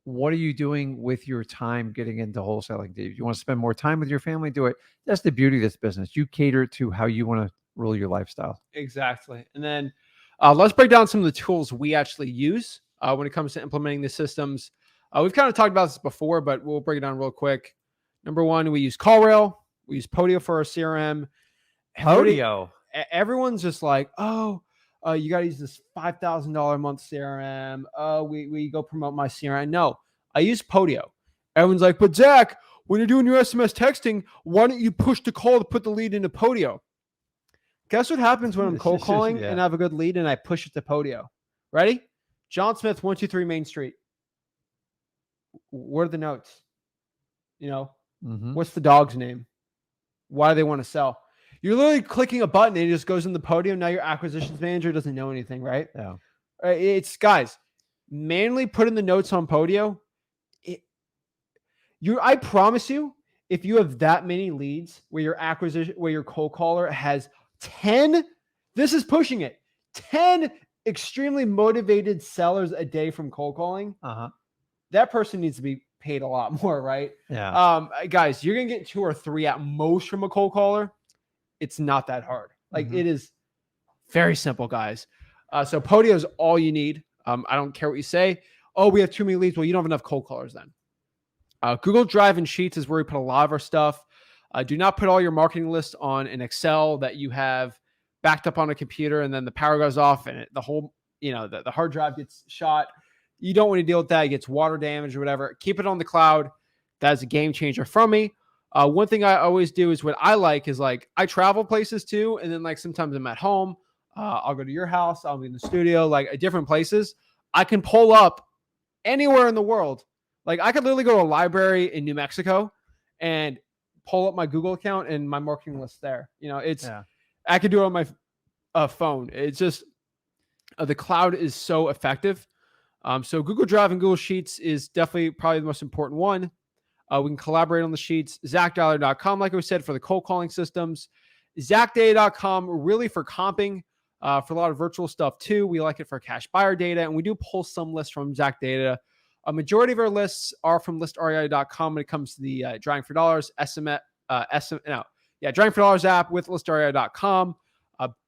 what are you doing with your time getting into wholesaling? Do you want to spend more time with your family? Do it. That's the beauty of this business. You cater to how you want to rule your lifestyle. Exactly. And then let's break down some of the tools we actually use when it comes to implementing the systems. We've kind of talked about this before, but we'll break it down real quick. Number 1, we use CallRail. We use Podio for our CRM. Podio. Everyone's just like, you got to use this $5,000 a month CRM. We go promote my CRM. No, I use Podio. Everyone's like, but Zach, when you're doing your SMS texting, why don't you push the call to put the lead into Podio? Guess what happens when I'm cold calling and I have a good lead and I push it to Podio? Ready? John Smith, 123 Main Street. What are the notes? What's the dog's name? Why do they want to sell? You're literally clicking a button and it just goes in the Podium. Now your acquisitions manager doesn't know anything, right? Yeah. It's guys, manually put in the notes on Podio. I promise you, if you have that many leads where your cold caller has 10, this is pushing it, 10 extremely motivated sellers a day from cold calling, that person needs to be paid a lot more, right? Yeah. Guys, you're going to get 2 or 3 at most from a cold caller. It's not that hard. It is very simple, guys. So Podio is all you need. I don't care what you say. Oh, we have too many leads. Well, you don't have enough cold callers then. Google Drive and Sheets is where we put a lot of our stuff. Do not put all your marketing lists on an Excel that you have backed up on a computer and then the power goes off and the whole, the hard drive gets shot. You don't want to deal with that. It gets water damage or whatever. Keep it on the cloud. That's a game changer from me. One thing I always do is what I like is I travel places too. And then sometimes I'm at home. I'll go to your house. I'll be in the studio, at different places. I can pull up anywhere in the world. I could literally go to a library in New Mexico and pull up my Google account and my marketing list there. I could do it on my phone. It's just the cloud is so effective. So Google Drive and Google Sheets is definitely probably the most important one. We can collaborate on the sheets. ZachDialer.com, like we said, for the cold calling systems. ZachData.com, really for comping, for a lot of virtual stuff too. We like it for cash buyer data, and we do pull some lists from Zach Data. A majority of our lists are from ListREI.com when it comes to the Drawing for Dollars, Drawing for Dollars app with ListREI.com.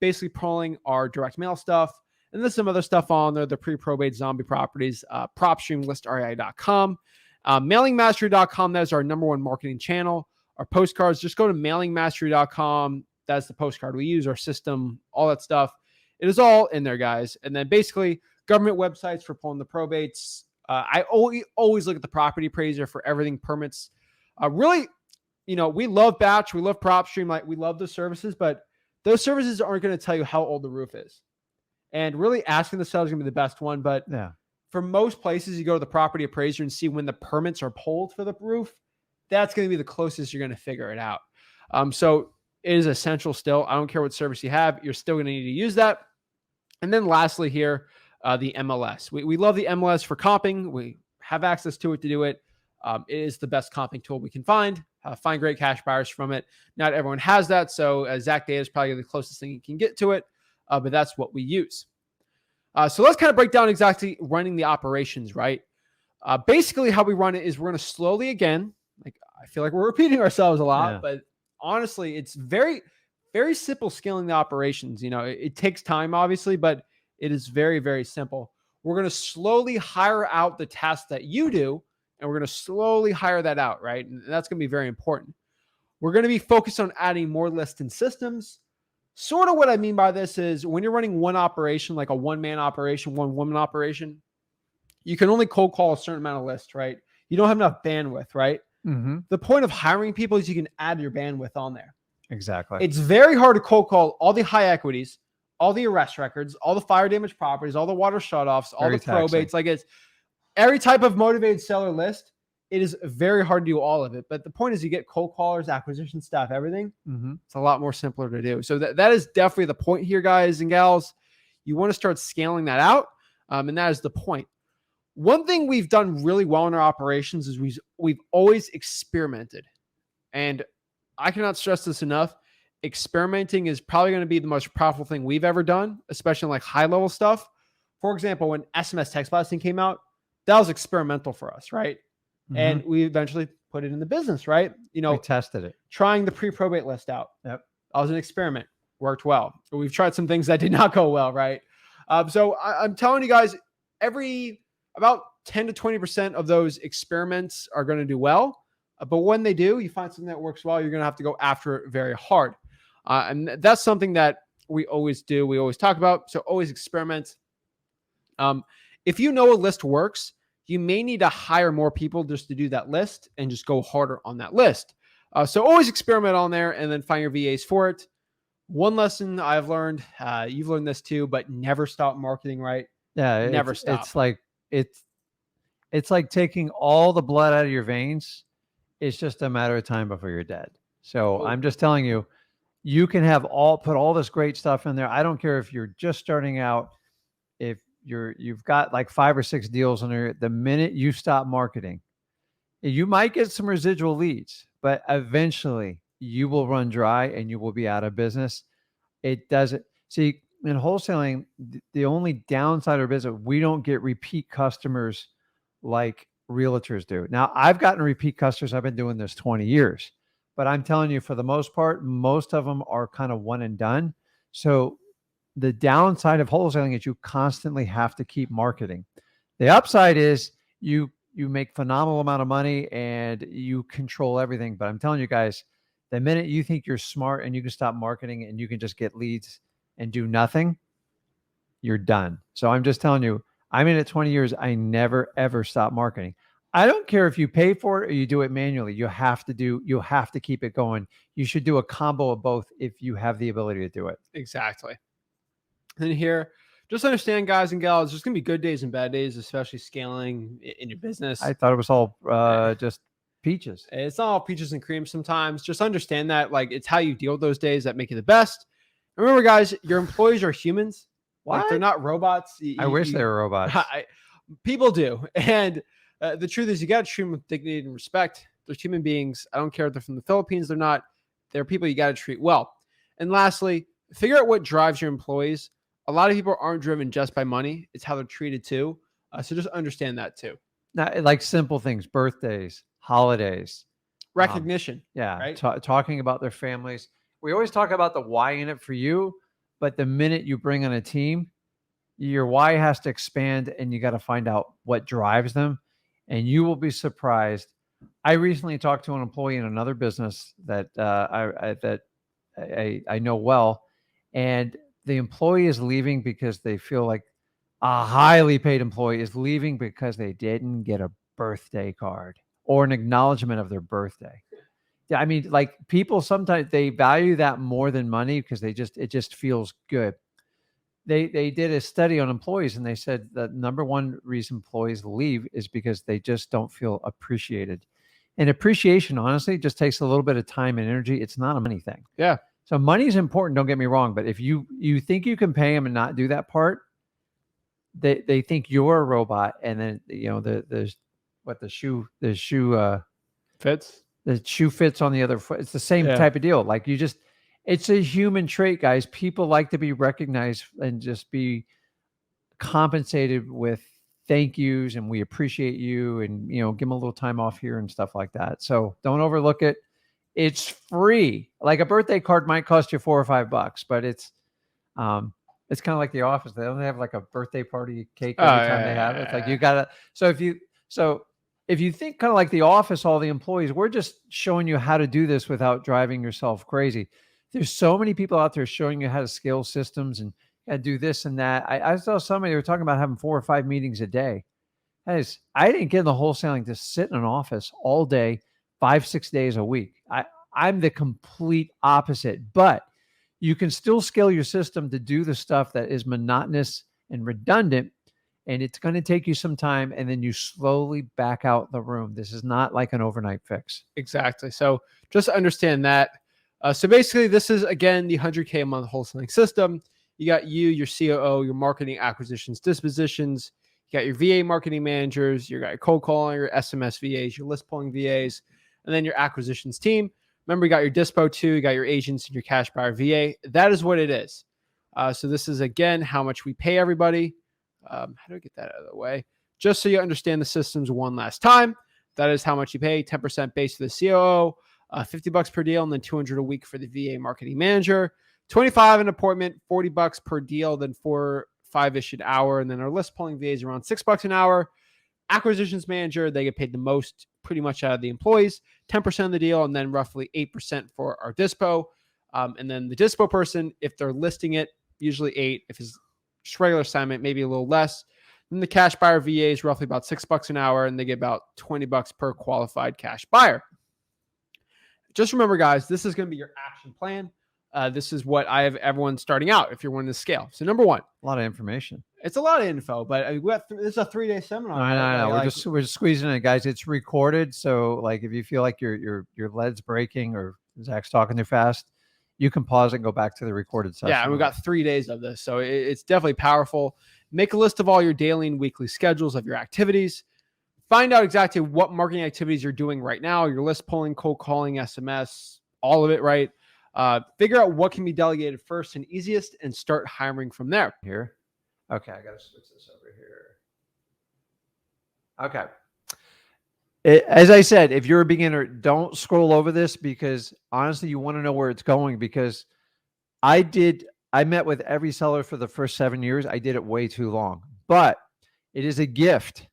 basically pulling our direct mail stuff. And there's some other stuff on there, the pre-probate zombie properties, PropStream, listrei.com. Mailingmastery.com, that's our number one marketing channel. Our postcards, just go to mailingmastery.com. That's the postcard we use, our system, all that stuff. It is all in there, guys. And then basically government websites for pulling the probates. I always look at the property appraiser for everything permits. Really, we love Batch, we love PropStream, like we love the services, but those services aren't going to tell you how old the roof is. And really asking the seller is going to be the best one. But Yeah. for most places, you go to the property appraiser and see when the permits are pulled for the roof. That's going to be the closest you're going to figure it out. So it is essential still. I don't care what service you have. You're still going to need to use that. And then lastly here, the MLS. We love the MLS for comping. We have access to it to do it. It is the best comping tool we can find. Find great cash buyers from it. Not everyone has that. So Zach Data is probably the closest thing you can get to it. But that's what we use. So let's kind of break down exactly running the operations, right? Basically, how we run it is we're going to slowly, again, like I feel like we're repeating ourselves a lot, but honestly, it's very, very simple scaling the operations. It takes time, obviously, but it is very, very simple. We're going to slowly hire out the tasks that you do, and we're going to slowly hire that out, right? And that's going to be very important. We're going to be focused on adding more lists and systems. Sort of what I mean by this is when you're running one operation, like a one-man operation, one-woman operation, you can only cold call a certain amount of lists, right? You don't have enough bandwidth, right? Mm-hmm. The point of hiring people is you can add your bandwidth on there. Exactly. It's very hard to cold call all the high equities, all the arrest records, all the fire damage properties, all the water shutoffs, all the probates. Like it's every type of motivated seller list. It is very hard to do all of it. But the point is you get cold callers, acquisition staff, everything. Mm-hmm. It's a lot more simpler to do. So that is definitely the point here, guys and gals. You want to start scaling that out. And that is the point. One thing we've done really well in our operations is we've always experimented. And I cannot stress this enough. Experimenting is probably going to be the most profitable thing we've ever done, especially in like high level stuff. For example, when SMS text blasting came out, that was experimental for us, right? Mm-hmm. And we eventually put it in the business, right? We tested it. Trying the pre-probate list out. Yep. That was an experiment. Worked well. But we've tried some things that did not go well, right? So I'm telling you guys, about 10 to 20% of those experiments are going to do well. But when they do, you find something that works well, you're going to have to go after it very hard. And that's something that we always do. We always talk about. So always experiment. If you know a list works, you may need to hire more people just to do that list and just go harder on that list. So always experiment on there and then find your VAs for it. One lesson I've learned, you've learned this too, but never stop marketing, right? Yeah. Never stop. It's like taking all the blood out of your veins. It's just a matter of time before you're dead. So I'm just telling you, you can put all this great stuff in there. I don't care if you're just starting out, if you've got like 5 or 6 deals on there. The minute you stop marketing, you might get some residual leads, but eventually you will run dry and you will be out of business. It doesn't see in wholesaling. The only downside of business, we don't get repeat customers like realtors do. Now I've gotten repeat customers. I've been doing this 20 years, but I'm telling you, for the most part, most of them are kind of one and done. So the downside of wholesaling is you constantly have to keep marketing. The upside is you make phenomenal amount of money and you control everything. But I'm telling you guys, the minute you think you're smart and you can stop marketing and you can just get leads and do nothing, you're done. So I'm just telling you, I'm in it 20 years. I never, ever stop marketing. I don't care if you pay for it or you do it manually. You have to keep it going. You should do a combo of both if you have the ability to do it. Exactly. And here, just understand, guys and gals, there's going to be good days and bad days, especially scaling in your business. I thought it was all just peaches. It's not all peaches and cream sometimes. Just understand that, like, it's how you deal with those days that make you the best. Remember, guys, your employees are humans. What? Like, they're not robots. I wish they were robots. People do. And the truth is, you got to treat them with dignity and respect. They're human beings. I don't care if they're from the Philippines. They're not. They're people you got to treat well. And lastly, figure out what drives your employees. A lot of people aren't driven just by money. It's how they're treated too. So just understand that too. Now, like simple things, birthdays, holidays. Recognition. Yeah. Right? Talking about their families. We always talk about the why in it for you, But the minute you bring on a team, your why has to expand, and you got to find out what drives them. And you will be surprised. I recently talked to an employee in another business that I know well, and the employee is leaving because they feel like a highly paid employee is leaving because they didn't get a birthday card or an acknowledgement of their birthday. Yeah, I mean, like people sometimes they value that more than money because it just feels good. They did a study on employees and they said the number one reason employees leave is because they just don't feel appreciated. And appreciation, honestly, just takes a little bit of time and energy. It's not a money thing. Yeah. So money is important. Don't get me wrong, but if you think you can pay them and not do that part, they think you're a robot. And then the shoe Fits. the shoe fits on the other foot. It's the same type of deal. Like it's a human trait, guys. People like to be recognized and just be compensated with thank yous and we appreciate you and give them a little time off here and stuff like that. So don't overlook it. It's free. Like a birthday card might cost you $4 or $5, but it's kind of like the office. They don't have like a birthday party cake every time they have it. It's like you gotta. So if you think kind of like the office, all the employees, we're just showing you how to do this without driving yourself crazy. There's so many people out there showing you how to scale systems and do this and that. I saw somebody, they were talking about having 4 or 5 meetings a day. Guys, I didn't get in the wholesaling to sit in an office all day, 5-6 days a week. I'm the complete opposite, but you can still scale your system to do the stuff that is monotonous and redundant. And it's going to take you some time, and then you slowly back out the room. This is not like an overnight fix. Exactly. So just understand that. So basically, this is, again, the 100K a month wholesaling system. You got your COO, your marketing, acquisitions, dispositions. You got your VA marketing managers. You got your cold calling, your SMS VAs, your list pulling VAs, and then your acquisitions team. Remember, you got your dispo too. You got your agents and your cash buyer VA. That is what it is. So this is, again, how much we pay everybody. How do I get that out of the way? Just so you understand the systems one last time. That is how much you pay. 10% base for the COO, $50 per deal, and then $200 a week for the VA marketing manager. $25 an appointment, $40 per deal, then $4-5-ish an hour, and then our list pulling VA is around $6 an hour. Acquisitions manager, they get paid the most pretty much out of the employees, 10% of the deal, and then roughly 8% for our dispo. And then the dispo person, if they're listing it, usually 8. If it's just regular assignment, maybe a little less. Then the cash buyer VA is roughly about $6 an hour, and they get about $20 per qualified cash buyer. Just remember, guys, this is going to be your action plan. This is what I have everyone starting out if you're wanting to scale. So number one, a lot of information. It's a lot of info, but this is a 3-day seminar. I know. We're just squeezing it, guys. It's recorded, so like if you feel like your lead's breaking or Zach's talking too fast, you can pause and go back to the recorded session. Yeah, and we've got 3 days of this, so it's definitely powerful. Make a list of all your daily and weekly schedules of your activities. Find out exactly what marketing activities you're doing right now. Your list pulling, cold calling, SMS, all of it, right? Figure out what can be delegated first and easiest and start hiring from there. Here. Okay, I got to switch this over here. Okay. As I said, if you're a beginner, don't scroll over this because honestly, you want to know where it's going because I met with every seller for the first 7 years. I did it way too long, but it is a gift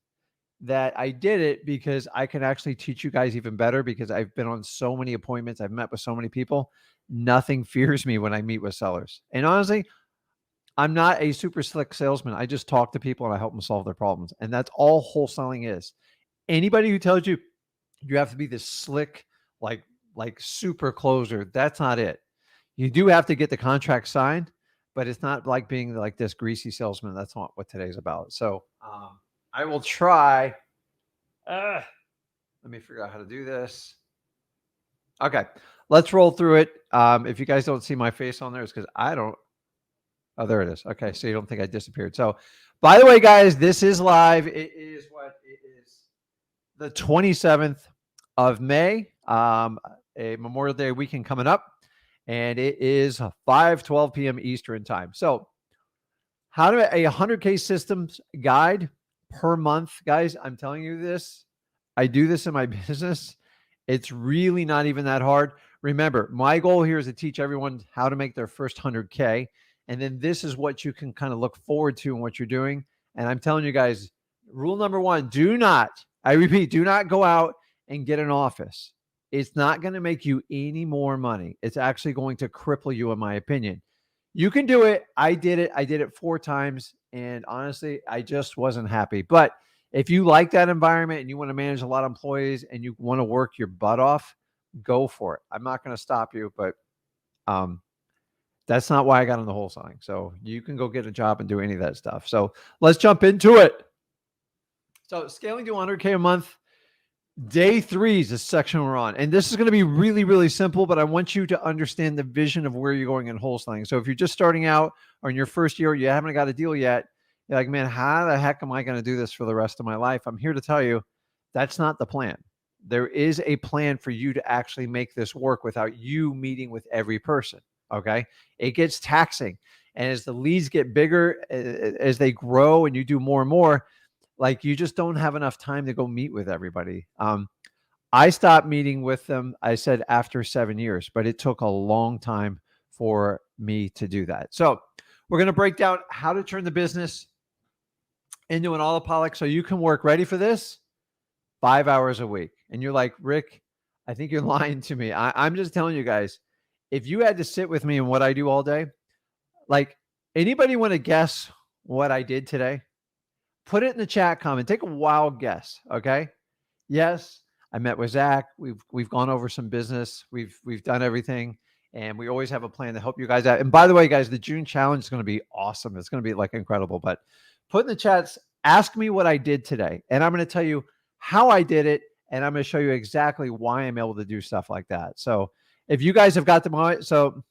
that I did it because I can actually teach you guys even better because I've been on so many appointments. I've met with so many people. Nothing fears me when I meet with sellers. And honestly, I'm not a super slick salesman. I just talk to people and I help them solve their problems. And that's all wholesaling is. Anybody who tells you you have to be this slick, like super closer, that's not it. You do have to get the contract signed, but it's not like being like this greasy salesman. That's not what today's about. So I will try. Let me figure out how to do this. Okay, let's roll through it. If you guys don't see my face on there, it's because I don't. Oh, there it is. Okay, so you don't think I disappeared. So, by the way, guys, this is live. It is the 27th of May, a Memorial Day weekend coming up, and it is 5:12 p.m. Eastern time. So, how to a 100K systems guide per month, guys. I'm telling you this. I do this in my business. It's really not even that hard. Remember, my goal here is to teach everyone how to make their first 100K. And then this is what you can kind of look forward to and what you're doing. And I'm telling you guys, rule number one, I repeat, do not go out and get an office. It's not going to make you any more money. It's actually going to cripple you, in my opinion. You can do it. I did it. I did it 4 times. And honestly, I just wasn't happy. But if you like that environment and you want to manage a lot of employees and you want to work your butt off, go for it. I'm not going to stop you, but that's not why I got into wholesaling. So you can go get a job and do any of that stuff. So let's jump into it. So scaling to 100K a month. Day 3 is the section we're on. And this is going to be really, really simple, but I want you to understand the vision of where you're going in wholesaling. So if you're just starting out or in your first year, you haven't got a deal yet, you're like, man, how the heck am I going to do this for the rest of my life? I'm here to tell you that's not the plan. There is a plan for you to actually make this work without you meeting with every person. Okay. It gets taxing. And as the leads get bigger, as they grow and you do more and more, like you just don't have enough time to go meet with everybody. I stopped meeting with them, I said after 7 years, but it took a long time for me to do that. So we're going to break down how to turn the business into an alcoholic so you can work, ready for this, 5 hours a week. And you're like, Rick, I think you're lying to me. I'm just telling you guys, if you had to sit with me in what I do all day, like anybody want to guess what I did today? Put it in the chat comment. Take a wild guess. Okay. Yes, I met with Zach. We've gone over some business. We've done everything, and we always have a plan to help you guys out. And by the way, guys, the June challenge is going to be awesome. It's going to be like incredible. But put in the chats, ask me what I did today, and I'm going to tell you how I did it, and I'm going to show you exactly why I'm able to do stuff like that. So if you guys have got them right, so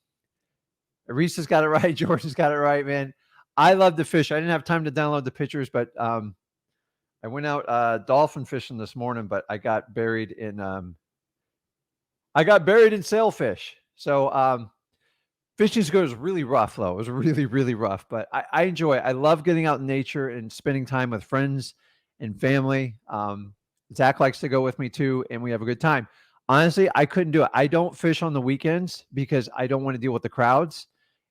Reese has got it right, George has got it right, man. I love to fish. I didn't have time to download the pictures, but I went out dolphin fishing this morning, but I got buried in sailfish. So fishing school was really rough, though. It was really, really rough, but I enjoy it. I love getting out in nature and spending time with friends and family. Zach likes to go with me too, and we have a good time. Honestly, I couldn't do it. I don't fish on the weekends because I don't want to deal with the crowds.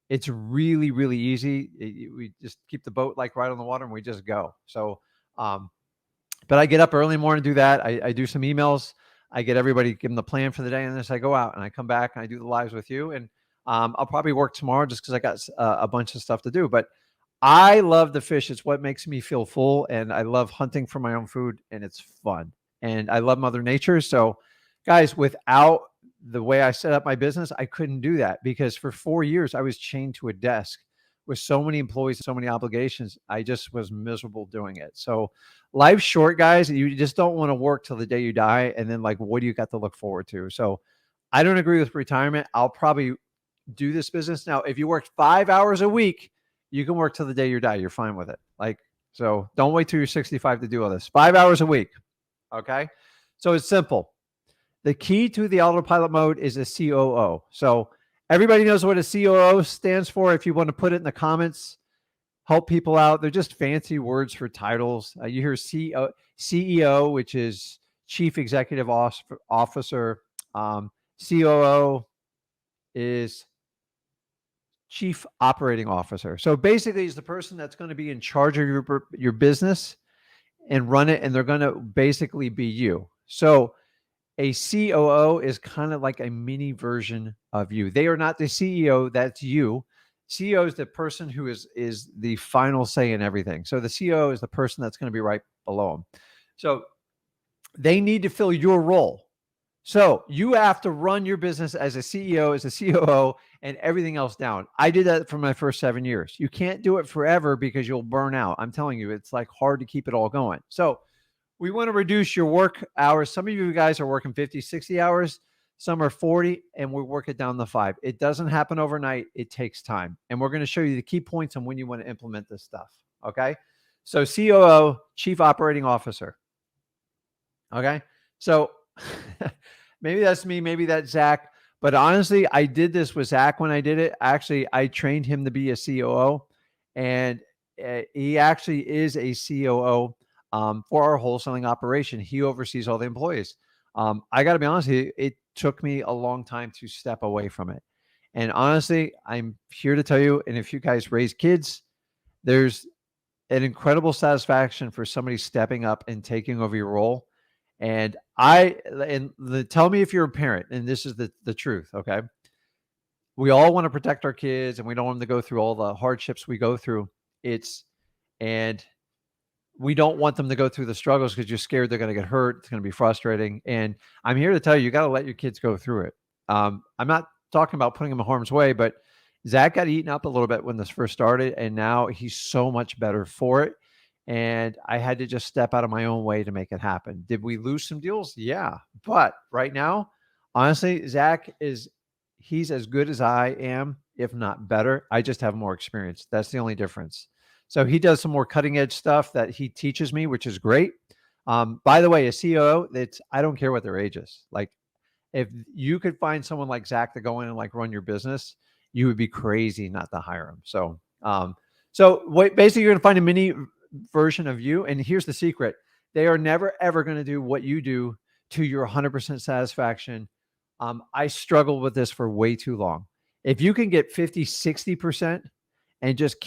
It's really, really easy. We just keep the boat like right on the water and we just go. So, but I get up early in the morning to do that. I do some emails. I get everybody, give them the plan for the day. And then I go out and I come back and I do the lives with you. And I'll probably work tomorrow just because I got a bunch of stuff to do. But I love the fish. It's what makes me feel full. And I love hunting for my own food. And it's fun. And I love Mother Nature. So, guys, without the way I set up my business, I couldn't do that because for 4 years I was chained to a desk with so many employees, so many obligations. I just was miserable doing it. So life's short, guys. You just don't want to work till the day you die. And then like, what do you got to look forward to? So I don't agree with retirement. I'll probably do this business. Now, if you work 5 hours a week, you can work till the day you die. You're fine with it. Like, so don't wait till you're 65 to do all this. 5 hours a week. Okay. So it's simple. The key to the autopilot mode is a COO. So everybody knows what a COO stands for. If you want to put it in the comments, help people out. They're just fancy words for titles. You hear CEO, which is Chief Executive Officer. COO is Chief Operating Officer. So basically, he's the person that's going to be in charge of your business and run it, and they're going to basically be you. So a COO is kind of like a mini version of you. They are not the CEO, that's you. CEO is the person who is the final say in everything. So the CEO is the person that's going to be right below them. So they need to fill your role. So you have to run your business as a CEO, as a COO, and everything else down. I did that for my first 7 years. You can't do it forever because you'll burn out. I'm telling you, it's like hard to keep it all going. So we want to reduce your work hours. Some of you guys are working 50, 60 hours. Some are 40, and we work it down to 5. It doesn't happen overnight. It takes time. And we're going to show you the key points on when you want to implement this stuff. Okay. So COO, Chief Operating Officer. Okay. So maybe that's me. Maybe that's Zach. But honestly, I did this with Zach when I did it. Actually, I trained him to be a COO, and he actually is a COO. For our wholesaling operation. He oversees all the employees. I got to be honest, it took me a long time to step away from it. And honestly, I'm here to tell you, and if you guys raise kids, there's an incredible satisfaction for somebody stepping up and taking over your role. And tell me if you're a parent, and this is the truth, okay? We all want to protect our kids and we don't want them to go through all the hardships we go through. And we don't want them to go through the struggles because you're scared they're going to get hurt. It's going to be frustrating. And I'm here to tell you, you got to let your kids go through it. I'm not talking about putting them in harm's way, but Zach got eaten up a little bit when this first started, and now he's so much better for it. And I had to just step out of my own way to make it happen. Did we lose some deals? Yeah. But right now, honestly, he's as good as I am, if not better. I just have more experience. That's the only difference. So he does some more cutting edge stuff that he teaches me, which is great. By the way, a CEO, I don't care what their age is. Like, if you could find someone like Zach to go in and like run your business, you would be crazy not to hire him. So, basically, you're going to find a mini version of you. And here's the secret: they are never ever going to do what you do to your 100% satisfaction. I struggled with this for way too long. If you can get 50, 60% and just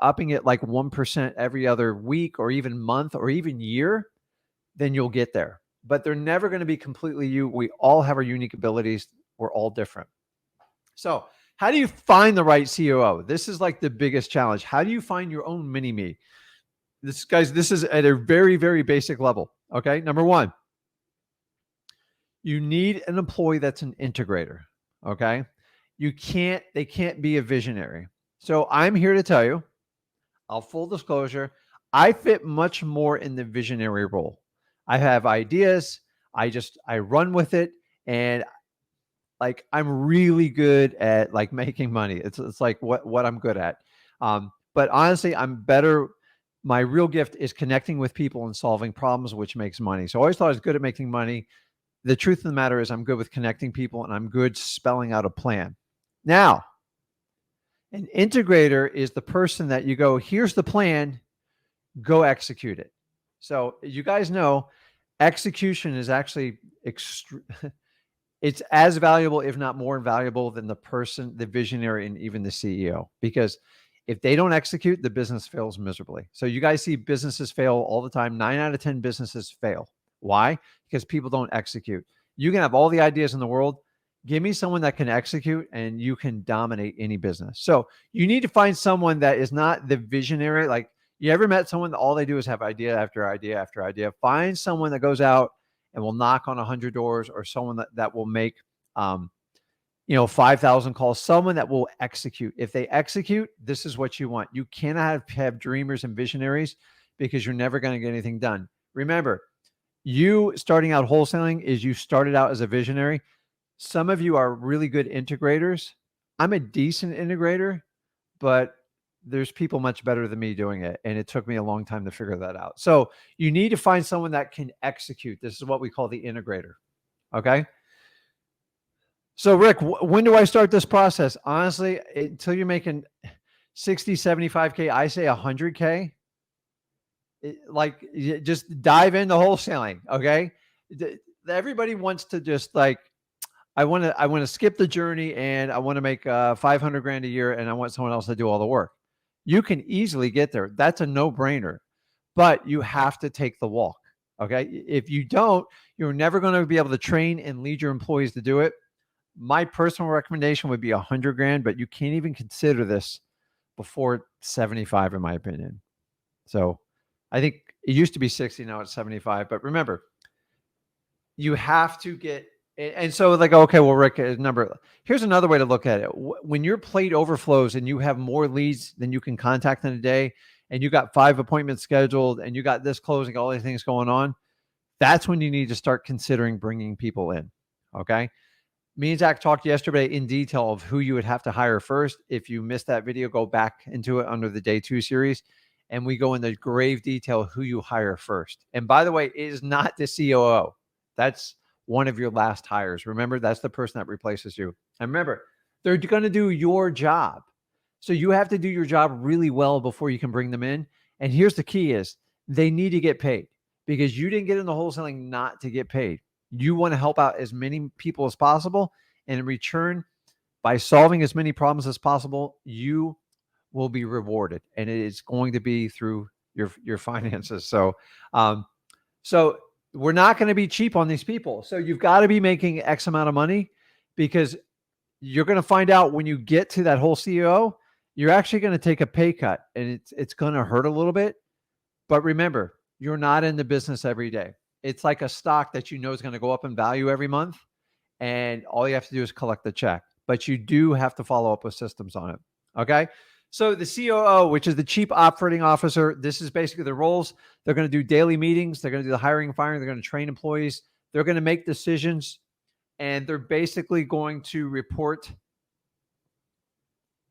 upping it like 1% every other week or even month or even year, then you'll get there. But they're never going to be completely you. We all have our unique abilities. We're all different. So how do you find the right COO? This is like the biggest challenge. How do you find your own mini-me? This is at a very, very basic level. Okay. Number one, you need an employee that's an integrator. Okay. They can't be a visionary. So I'm here to tell you, full disclosure, I fit much more in the visionary role. I have ideas. I run with it. And like, I'm really good at like making money. It's like what I'm good at. But honestly, I'm better. My real gift is connecting with people and solving problems, which makes money. So I always thought I was good at making money. The truth of the matter is I'm good with connecting people and I'm good spelling out a plan. Now, an integrator is the person that you go, here's the plan, go execute it. So you guys know execution is actually it's as valuable, if not more valuable than the visionary, and even the CEO, because if they don't execute, the business fails miserably. So you guys see businesses fail all the time. 9 out of 10 businesses fail. Why? Because people don't execute. You can have all the ideas in the world. Give me someone that can execute and you can dominate any business. So you need to find someone that is not the visionary. Like, you ever met someone that all they do is have idea after idea after idea? Find someone that goes out and will knock on 100 doors, or someone that will make, 5,000 calls, someone that will execute. If they execute, this is what you want. You cannot have dreamers and visionaries, because you're never going to get anything done. Remember, you starting out wholesaling is you started out as a visionary. Some of you are really good integrators. I'm a decent integrator, but there's people much better than me doing it. And it took me a long time to figure that out. So you need to find someone that can execute. This is what we call the integrator. Okay. So Rick, when do I start this process? Honestly, until you're making 60, 75K, I say 100K. Just dive into wholesaling. Okay. Everybody wants to just like, I want to skip the journey and I want to make 500 grand a year and I want someone else to do all the work. You can easily get there. That's a no-brainer, but you have to take the walk. Okay. If you don't, you're never going to be able to train and lead your employees to do it. My personal recommendation would be 100 grand, but you can't even consider this before 75, in my opinion. So I think it used to be 60. Now it's 75, but remember, you have to get. And so like, okay, well, Rick, here's another way to look at it. When your plate overflows and you have more leads than you can contact in a day, and you got 5 appointments scheduled and you got this closing, all these things going on, that's when you need to start considering bringing people in. Okay. Me and Zach talked yesterday in detail of who you would have to hire first. If you missed that video, go back into it under the day 2 series. And we go into grave detail who you hire first. And by the way, it is not the COO. That's one of your last hires. Remember, that's the person that replaces you. And remember, they're going to do your job. So you have to do your job really well before you can bring them in. And here's the key is they need to get paid, because you didn't get into wholesaling not to get paid. You want to help out as many people as possible. And in return, by solving as many problems as possible, you will be rewarded, and it is going to be through your finances. Um, so we're not going to be cheap on these people. So you've got to be making X amount of money, because you're going to find out when you get to that whole CEO, you're actually going to take a pay cut, and it's going to hurt a little bit. But remember, you're not in the business every day. It's like a stock that you know is going to go up in value every month, and all you have to do is collect the check. But you do have to follow up with systems on it. Okay. So the COO, which is the Chief Operating Officer, this is basically the roles. They're going to do daily meetings. They're going to do the hiring and firing. They're going to train employees. They're going to make decisions, and they're basically going to report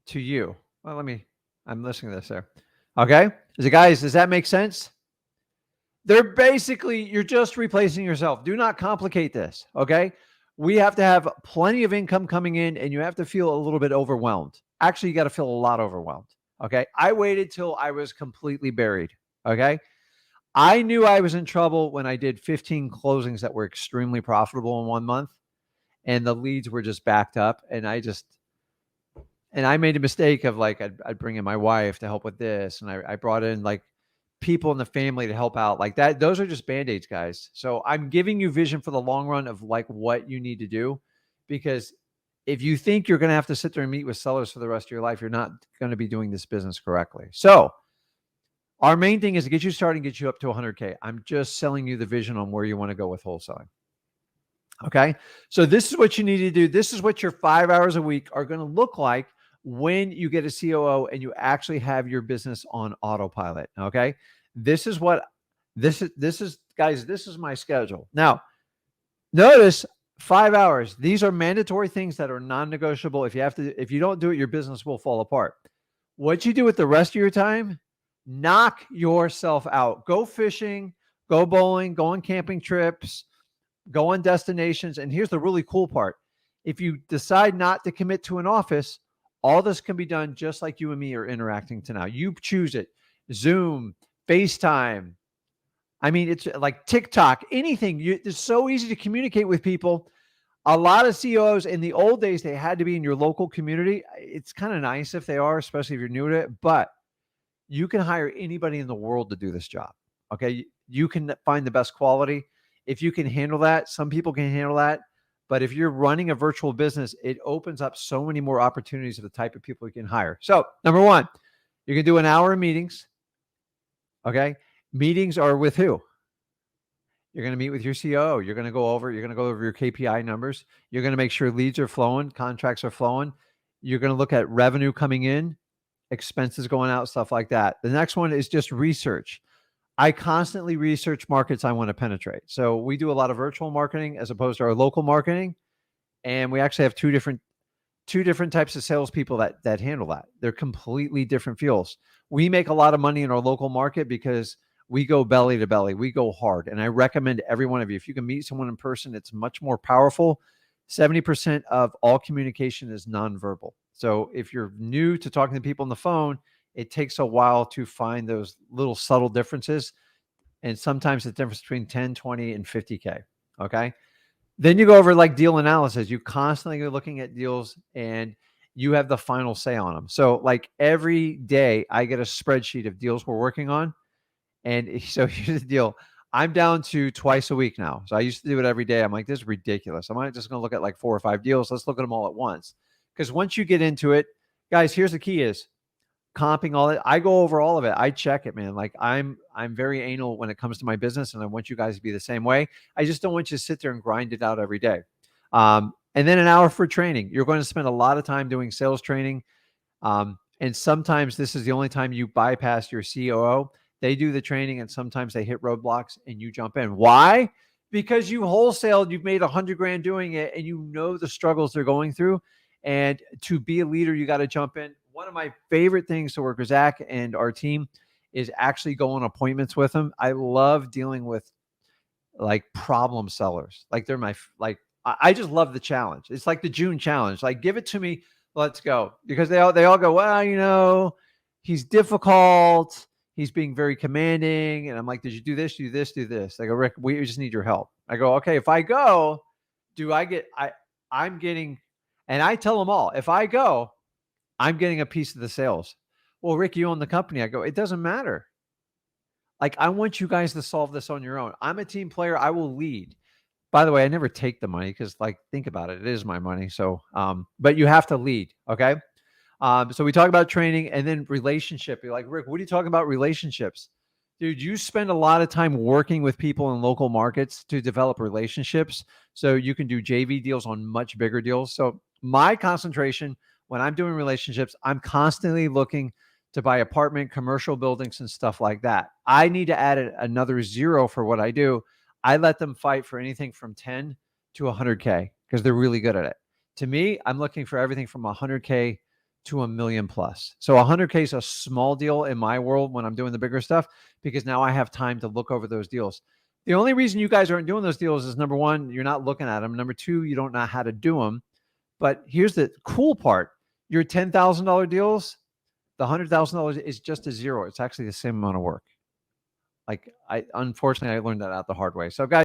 to you. Well, I'm listening to this there. Okay. Guys, does that make sense? They're basically, you're just replacing yourself. Do not complicate this. Okay. We have to have plenty of income coming in, and you have to feel a little bit overwhelmed. Actually, you got to feel a lot overwhelmed. Okay. I waited till I was completely buried. Okay. I knew I was in trouble when I did 15 closings that were extremely profitable in 1 month, and the leads were just backed up. And I made a mistake of like, I'd bring in my wife to help with this. And I brought in like people in the family to help out like that. Those are just Band-Aids, guys. So I'm giving you vision for the long run of like what you need to do, because if you think you're going to have to sit there and meet with sellers for the rest of your life, you're not going to be doing this business correctly. So our main thing is to get you started and get you up to 100K. I'm just selling you the vision on where you want to go with wholesaling. Okay. So this is what you need to do. This is what your 5 hours a week are going to look like when you get a COO and you actually have your business on autopilot. Okay. This is guys, this is my schedule. Now, notice 5 hours. These are mandatory things that are non-negotiable. If you don't do it, your business will fall apart. What you do with the rest of your time, knock yourself out. Go fishing, go bowling, go on camping trips, go on destinations. And here's the really cool part. If you decide not to commit to an office, all this can be done just like you and me are interacting to now. You choose it. Zoom, FaceTime. I mean, it's like TikTok, anything. It's so easy to communicate with people. A lot of CEOs in the old days, they had to be in your local community. It's kind of nice if they are, especially if you're new to it, but you can hire anybody in the world to do this job. Okay. You can find the best quality. If you can handle that, some people can handle that. But if you're running a virtual business, it opens up so many more opportunities of the type of people you can hire. So number one, you can do an hour of meetings. Okay. Meetings are with who? You're going to meet with your COO. You're going to go over your KPI numbers. You're going to make sure leads are flowing, contracts are flowing. You're going to look at revenue coming in, expenses going out, stuff like that. The next one is just research. I constantly research markets I want to penetrate. So we do a lot of virtual marketing as opposed to our local marketing. And we actually have two different types of salespeople that handle that. They're completely different fields. We make a lot of money in our local market because we go belly to belly. We go hard. And I recommend every one of you, if you can meet someone in person, it's much more powerful. 70% of all communication is nonverbal. So if you're new to talking to people on the phone, it takes a while to find those little subtle differences. And sometimes the difference between 10, 20, and 50K. Okay. Then you go over like deal analysis. You constantly are looking at deals and you have the final say on them. So like every day I get a spreadsheet of deals we're working on. And so here's the deal. I'm down to twice a week now. So I used to do it every day. I'm like, this is ridiculous. I'm not just going to look at like 4 or 5 deals. Let's look at them all at once. Because once you get into it, guys, here's the key is comping all it. I go over all of it. I check it, man. Like I'm very anal when it comes to my business, and I want you guys to be the same way. I just don't want you to sit there and grind it out every day. And then an hour for training. You're going to spend a lot of time doing sales training. And sometimes this is the only time you bypass your COO. They do the training and sometimes they hit roadblocks and you jump in. Why? Because you wholesaled, you've made $100,000 doing it, and you know the struggles they're going through. And to be a leader, you got to jump in. One of my favorite things to work with Zach and our team is actually go on appointments with them. I love dealing with like problem sellers. Like I just love the challenge. It's like the June challenge. Like, give it to me. Let's go. Because they all go, well, he's difficult. He's being very commanding. And I'm like, did you do this, do this, do this? They go, Rick, we just need your help. I go, okay, if I go, I'm getting, And I tell them all, if I go, I'm getting a piece of the sales. Well, Rick, you own the company. I go, it doesn't matter. Like, I want you guys to solve this on your own. I'm a team player. I will lead. By the way, I never take the money because, like, think about it. It is my money. So, but you have to lead. Okay. So we talk about training and then relationship. You're like, Rick, what are you talking about relationships? Dude, you spend a lot of time working with people in local markets to develop relationships so you can do JV deals on much bigger deals. So my concentration when I'm doing relationships, I'm constantly looking to buy apartment, commercial buildings and stuff like that. I need to add another zero for what I do. I let them fight for anything from 10 to 100K because they're really good at it. To me, I'm looking for everything from 100K to $1 million plus. So 100K is a small deal in my world when I'm doing the bigger stuff because now I have time to look over those deals. The only reason you guys aren't doing those deals is number one, you're not looking at them. Number two, you don't know how to do them. But here's the cool part. Your $10,000 deals, the $100,000 is just a zero. It's actually the same amount of work. Like unfortunately, I learned that out the hard way. So guys,